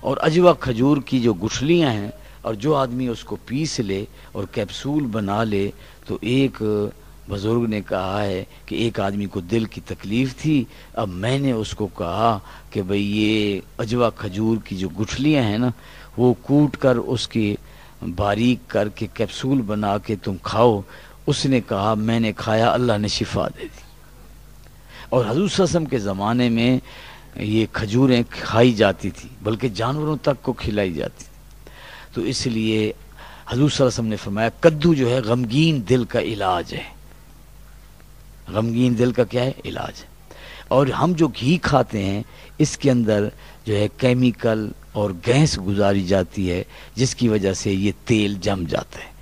Speaker 1: اور اجوا کھجور کی جو گٹھلیاں ہیں، اور جو آدمی اس کو پیس لے اور کیپسول بنا لے، تو ایک بزرگ نے کہا ہے کہ ایک آدمی کو دل کی تکلیف تھی، اب میں نے اس کو کہا کہ بھئی یہ اجوا کھجور کی جو گٹھلیاں ہیں نا وہ کوٹ کر اس کی باریک کر کے کیپسول بنا کے تم کھاؤ۔ اس نے کہا میں نے کھایا، اللہ نے شفا دے دی۔ اور حضور صلی اللہ علیہ وسلم کے زمانے میں یہ کھجوریں کھائی جاتی تھی، بلکہ جانوروں تک کو کھلائی جاتی تھی۔ تو اس لیے حضور صلی اللہ علیہ وسلم نے فرمایا کدو جو ہے غمگین دل کا علاج ہے، غمگین دل کا کیا ہے؟ علاج ہے۔ اور ہم جو گھی کھاتے ہیں اس کے اندر جو ہے کیمیکل اور گیس گزاری جاتی ہے جس کی وجہ سے یہ تیل جم جاتا ہے،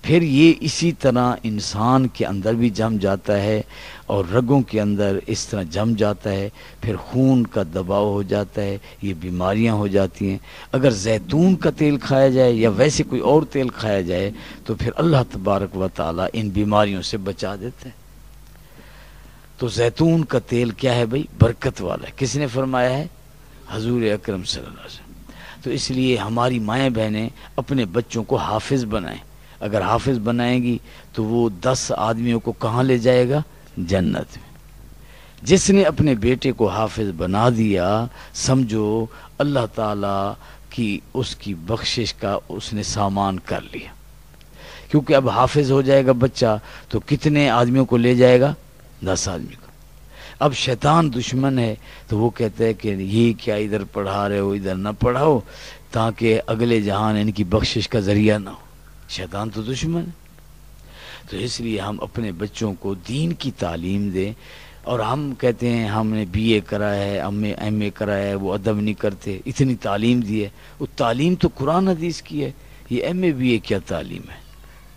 Speaker 1: پھر یہ اسی طرح انسان کے اندر بھی جم جاتا ہے اور رگوں کے اندر اس طرح جم جاتا ہے، پھر خون کا دباؤ ہو جاتا ہے، یہ بیماریاں ہو جاتی ہیں۔ اگر زیتون کا تیل کھایا جائے یا ویسے کوئی اور تیل کھایا جائے تو پھر اللہ تبارک و تعالیٰ ان بیماریوں سے بچا دیتے ہیں۔ تو زیتون کا تیل کیا ہے بھئی؟ برکت والا ہے۔ کس نے فرمایا ہے؟ حضور اکرم صلی اللہ علیہ وسلم۔ تو اس لیے ہماری مائیں بہنیں اپنے بچوں کو حافظ بنائیں، اگر حافظ بنائیں گی تو وہ 10 آدمیوں کو کہاں لے جائے گا؟ جنت میں۔ جس نے اپنے بیٹے کو حافظ بنا دیا سمجھو اللہ تعالیٰ کی اس کی بخشش کا اس نے سامان کر لیا، کیونکہ اب حافظ ہو جائے گا بچہ تو کتنے آدمیوں کو لے جائے گا؟ 10 آدمی کو۔ اب شیطان دشمن ہے تو وہ کہتا ہے کہ یہ کیا ادھر پڑھا رہے ہو، ادھر نہ پڑھاؤ تاکہ اگلے جہان ان کی بخشش کا ذریعہ نہ ہو۔ شیطان تو دشمن ہے۔ تو اس لیے ہم اپنے بچوں کو دین کی تعلیم دیں، اور ہم کہتے ہیں ہم نے بی اے کرا ہے، ہم نے ایم اے کرا ہے، وہ ادب نہیں کرتے، اتنی تعلیم دی ہے۔ وہ تعلیم تو قرآن حدیث کی ہے، یہ ایم اے بی اے کیا تعلیم ہے؟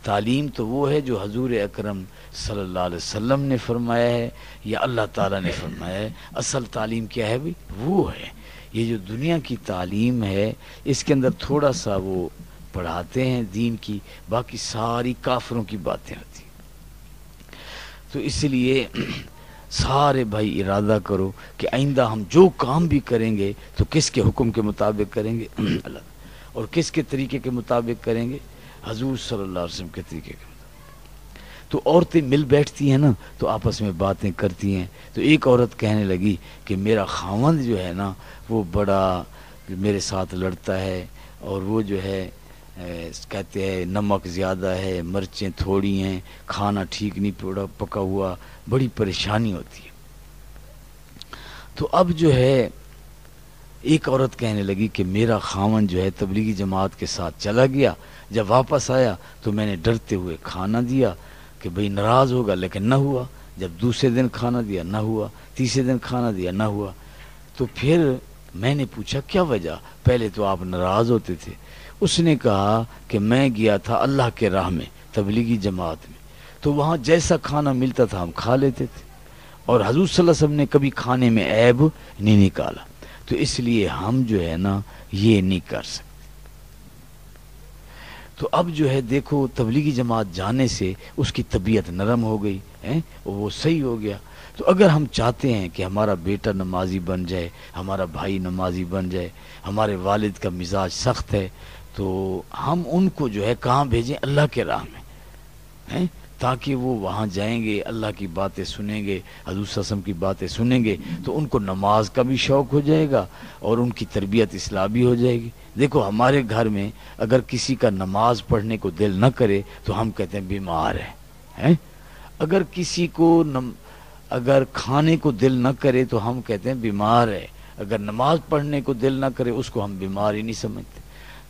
Speaker 1: تعلیم تو وہ ہے جو حضور اکرم صلی اللہ علیہ وسلم نے فرمایا ہے یا اللہ تعالیٰ نے فرمایا ہے۔ اصل تعلیم کیا ہے بھی؟ وہ ہے۔ یہ جو دنیا کی تعلیم ہے اس کے اندر تھوڑا سا وہ پڑھاتے ہیں دین کی، باقی ساری کافروں کی باتیں ہوتی ہیں۔ تو اس لیے سارے بھائی ارادہ کرو کہ آئندہ ہم جو کام بھی کریں گے تو کس کے حکم کے مطابق کریں گے؟ اللہ، اور کس کے طریقے کے مطابق کریں گے؟ حضور صلی اللہ علیہ وسلم کے طریقے کے مطابق۔ تو عورتیں مل بیٹھتی ہیں نا تو آپس میں باتیں کرتی ہیں، تو ایک عورت کہنے لگی کہ میرا خاوند جو ہے نا وہ بڑا میرے ساتھ لڑتا ہے، اور وہ جو ہے کہتے ہیں نمک زیادہ ہے، مرچیں تھوڑی ہیں، کھانا ٹھیک نہیں پکا ہوا، بڑی پریشانی ہوتی ہے۔ تو اب جو ہے ایک عورت کہنے لگی کہ میرا خاوند جو ہے تبلیغی جماعت کے ساتھ چلا گیا، جب واپس آیا تو میں نے ڈرتے ہوئے کھانا دیا کہ بھئی ناراض ہوگا، لیکن نہ ہوا۔ جب دوسرے دن کھانا دیا نہ ہوا، تیسرے دن کھانا دیا نہ ہوا۔ تو پھر میں نے پوچھا کیا وجہ؟ پہلے تو آپ ناراض ہوتے تھے۔ اس نے کہا کہ میں گیا تھا اللہ کے راہ میں تبلیغی جماعت میں، تو وہاں جیسا کھانا ملتا تھا ہم کھا لیتے تھے، اور حضور صلی اللہ علیہ وسلم نے کبھی کھانے میں عیب نہیں نکالا، تو اس لیے ہم جو ہے نا یہ نہیں کر سکتے۔ تو اب جو ہے دیکھو تبلیغی جماعت جانے سے اس کی طبیعت نرم ہو گئی ہے، وہ صحیح ہو گیا۔ تو اگر ہم چاہتے ہیں کہ ہمارا بیٹا نمازی بن جائے، ہمارا بھائی نمازی بن جائے، ہمارے والد کا مزاج سخت ہے، تو ہم ان کو جو ہے کہاں بھیجیں؟ اللہ کے راہ میں، ہیں، تاکہ وہ وہاں جائیں گے، اللہ کی باتیں سنیں گے، حضور صلی اللہ علیہ وسلم کی باتیں سنیں گے، تو ان کو نماز کا بھی شوق ہو جائے گا اور ان کی تربیت اصلاح بھی ہو جائے گی۔ دیکھو ہمارے گھر میں اگر کسی کا نماز پڑھنے کو دل نہ کرے تو ہم کہتے ہیں بیمار ہے، ہیں؟ اگر کسی کو اگر کھانے کو دل نہ کرے تو ہم کہتے ہیں بیمار ہے، اگر نماز پڑھنے کو دل نہ کرے اس کو ہم بیمار ہی نہیں سمجھتے۔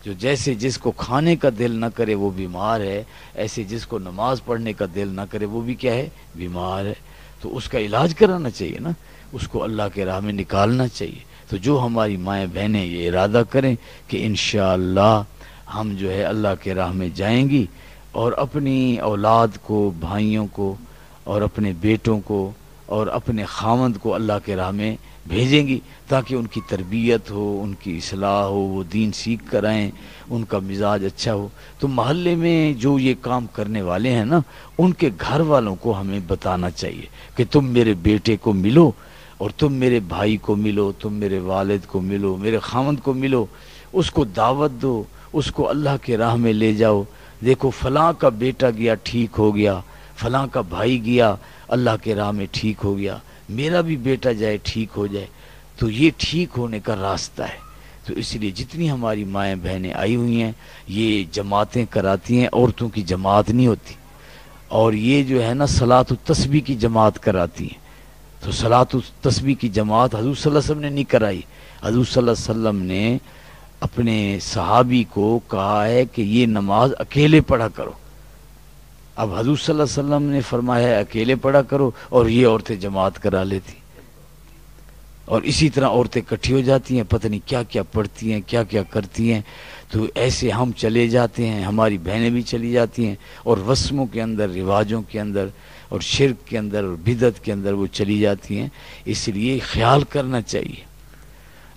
Speaker 1: جو جیسے جس کو کھانے کا دل نہ کرے وہ بیمار ہے، ایسے جس کو نماز پڑھنے کا دل نہ کرے وہ بھی کیا ہے؟ بیمار ہے۔ تو اس کا علاج کرانا چاہیے نا، اس کو اللہ کے راہ میں نکالنا چاہیے۔ تو جو ہماری مائیں بہنیں یہ ارادہ کریں کہ انشاءاللہ ہم جو ہے اللہ کے راہ میں جائیں گی اور اپنی اولاد کو، بھائیوں کو اور اپنے بیٹوں کو اور اپنے خاوند کو اللہ کے راہ میں بھیجیں گی تاکہ ان کی تربیت ہو، ان کی اصلاح ہو، وہ دین سیکھ کر آئیں، ان کا مزاج اچھا ہو۔ تو محلے میں جو یہ کام کرنے والے ہیں نا، ان کے گھر والوں کو ہمیں بتانا چاہیے کہ تم میرے بیٹے کو ملو اور تم میرے بھائی کو ملو، تم میرے والد کو ملو، میرے خاوند کو ملو، اس کو دعوت دو، اس کو اللہ کے راہ میں لے جاؤ۔ دیکھو فلاں کا بیٹا گیا ٹھیک ہو گیا، فلاں کا بھائی گیا اللہ کے راہ میں ٹھیک ہو گیا، میرا بھی بیٹا جائے ٹھیک ہو جائے۔ تو یہ ٹھیک ہونے کا راستہ ہے۔ تو اس لیے جتنی ہماری مائیں بہنیں آئی ہوئی ہیں یہ جماعتیں کراتی ہیں، عورتوں کی جماعت نہیں ہوتی، اور یہ جو ہے نا صلاۃ التسبیح کی جماعت کراتی ہیں۔ تو صلاۃ التسبیح کی جماعت حضور صلی اللہ علیہ وسلم نے نہیں کرائی۔ حضور صلی اللہ علیہ وسلم نے اپنے صحابی کو کہا ہے کہ یہ نماز اکیلے پڑھا کرو۔ اب حضور صلی اللہ علیہ وسلم نے فرمایا ہے اکیلے پڑھا کرو، اور یہ عورتیں جماعت کرا لیتی، اور اسی طرح عورتیں اکٹھی ہو جاتی ہیں، پتہ نہیں کیا کیا پڑھتی ہیں، کیا کیا کرتی ہیں۔ تو ایسے ہم چلے جاتے ہیں، ہماری بہنیں بھی چلی جاتی ہیں، اور رسموں کے اندر، رواجوں کے اندر اور شرک کے اندر اور بدعت کے اندر وہ چلی جاتی ہیں۔ اس لیے خیال کرنا چاہیے۔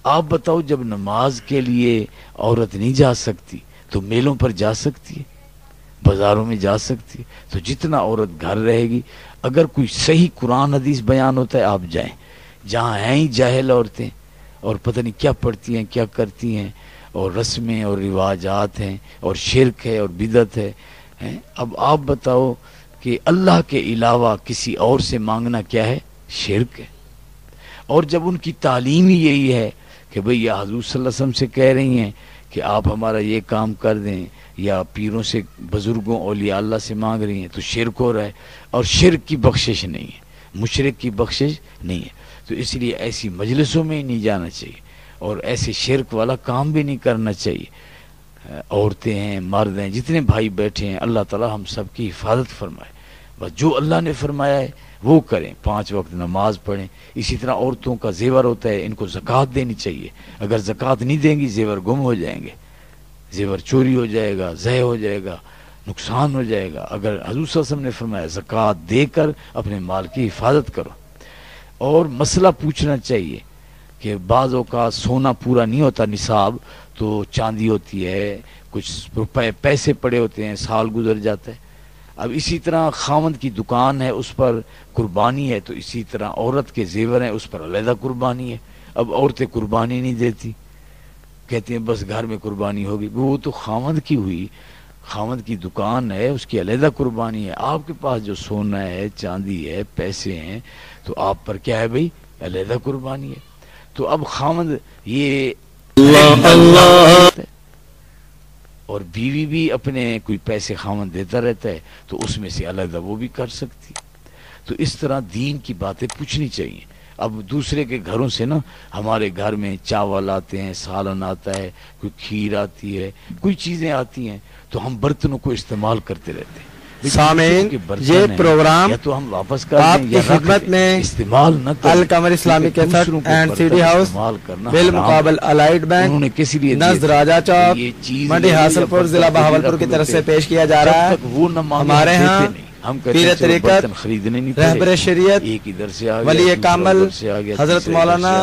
Speaker 1: آپ بتاؤ جب نماز کے لیے عورت نہیں جا سکتی تو میلوں پر جا سکتی ہے، بازاروں میں جا سکتی ہے۔ تو جتنا عورت گھر رہے گی، اگر کوئی صحیح قرآن حدیث بیان ہوتا ہے آپ جائیں، جہاں ہیں ہی جاہل عورتیں اور پتہ نہیں کیا پڑھتی ہیں کیا کرتی ہیں، اور رسمیں اور رواجات ہیں اور شرک ہے اور بدعت ہے۔ اب آپ بتاؤ کہ اللہ کے علاوہ کسی اور سے مانگنا کیا ہے؟ شرک ہے۔ اور جب ان کی تعلیم ہی یہی ہے کہ بھئی یا حضور صلی اللہ علیہ وسلم سے کہہ رہی ہیں کہ آپ ہمارا یہ کام کر دیں، یا پیروں سے، بزرگوں، اولیاء اللہ سے مانگ رہی ہیں، تو شرک ہو رہا ہے، اور شرک کی بخشش نہیں ہے، مشرک کی بخشش نہیں ہے۔ تو اس لیے ایسی مجلسوں میں ہی نہیں جانا چاہیے، اور ایسے شرک والا کام بھی نہیں کرنا چاہیے۔ عورتیں ہیں، مرد ہیں، جتنے بھائی بیٹھے ہیں، اللہ تعالی ہم سب کی حفاظت فرمائے۔ بس جو اللہ نے فرمایا ہے وہ کریں، 5 وقت نماز پڑھیں۔ اسی طرح عورتوں کا زیور ہوتا ہے، ان کو زکوٰۃ دینی چاہیے۔ اگر زکوٰۃ نہیں دیں گی زیور گم ہو جائیں گے، زیور چوری ہو جائے گا، ضائع ہو جائے گا، نقصان ہو جائے گا۔ اگر حضور صلی اللہ علیہ وسلم نے فرمایا زکوٰۃ دے کر اپنے مال کی حفاظت کرو۔ اور مسئلہ پوچھنا چاہیے کہ بعض اوقات سونا پورا نہیں ہوتا نصاب، تو چاندی ہوتی ہے، کچھ روپے پیسے پڑے ہوتے ہیں، سال گزر جاتا ہے۔ اب اسی طرح خاوند کی دکان ہے، اس پر قربانی ہے، تو اسی طرح عورت کے زیور ہیں، اس پر علیحدہ قربانی ہے۔ اب عورتیں قربانی نہیں دیتی، کہتے ہیں بس گھر میں قربانی ہوگی، وہ تو خاوند کی ہوئی، خاوند کی دکان ہے، اس کی علیحدہ قربانی ہے۔ آپ کے پاس جو سونا ہے، چاندی ہے، پیسے ہیں، تو آپ پر کیا ہے بھئی؟ علیحدہ قربانی ہے۔ تو اب خاوند یہ اور بیوی بھی اپنے کوئی پیسے خاوند دیتا رہتا ہے، تو اس میں سے علیحدہ وہ بھی کر سکتی۔ تو اس طرح دین کی باتیں پوچھنی چاہیے۔ اب دوسرے کے گھروں سے نا، ہمارے گھر میں چاول آتے ہیں، سالن آتا ہے، کوئی کھیر آتی ہے، کوئی چیزیں آتی ہیں، تو ہم برتنوں کو استعمال کرتے رہتے ہیں۔
Speaker 2: سامعین، یہ پروگرام
Speaker 1: یا تو ہم واپس کر
Speaker 2: آپ
Speaker 1: دیں
Speaker 2: کی
Speaker 1: یا رکھ
Speaker 2: خدمت
Speaker 1: دیں،
Speaker 2: میں
Speaker 1: استعمال نہ کریں۔
Speaker 2: القمر اسلامی
Speaker 1: کیونکہ
Speaker 2: کیسٹ
Speaker 1: دوسروں کے
Speaker 2: اینڈ
Speaker 1: برتن
Speaker 2: سی ڈی ہاؤس
Speaker 1: استعمال کرنا
Speaker 2: بالمقابل
Speaker 1: حرام ہے۔
Speaker 2: الائٹ
Speaker 1: انہوں نے
Speaker 2: بینک
Speaker 1: کس لیے
Speaker 2: نزد راجہ چوک
Speaker 1: یہ چیز
Speaker 2: منڈی حاصل پور ضلع بہاولپور کی طرف سے پیش کیا جا رہا ہے۔ ہمارے ہاں پیر طریقت، رہبر شریعت، ولی کامل حضرت مولانا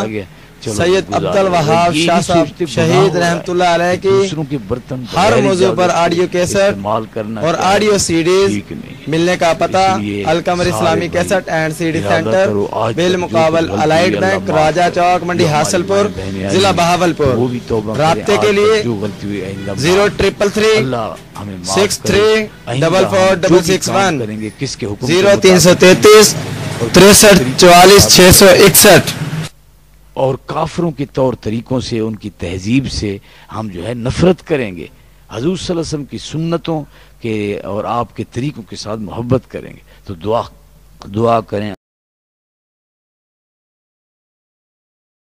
Speaker 2: سید عبدالوہاب شاہ صاحب شہید رحمت اللہ علیہ کی
Speaker 1: دوسروں کے برتن
Speaker 2: ہر موضوع پر آڈیو کیسٹ اور آڈیو سیڈیز ملنے کا پتہ القمر اسلامی cassette and C D centre بالمقابل الائٹ بینک راجہ چوک منڈی حاصل پور ضلع بہاولپور۔ رابطے کے لیے 0333 634461 0333 63 44 661۔
Speaker 1: اور کافروں کے طور طریقوں سے، ان کی تہذیب سے ہم جو ہے نفرت کریں گے، حضور صلی اللہ علیہ وسلم کی سنتوں کے اور آپ کے طریقوں کے ساتھ محبت کریں گے۔ تو دعا کریں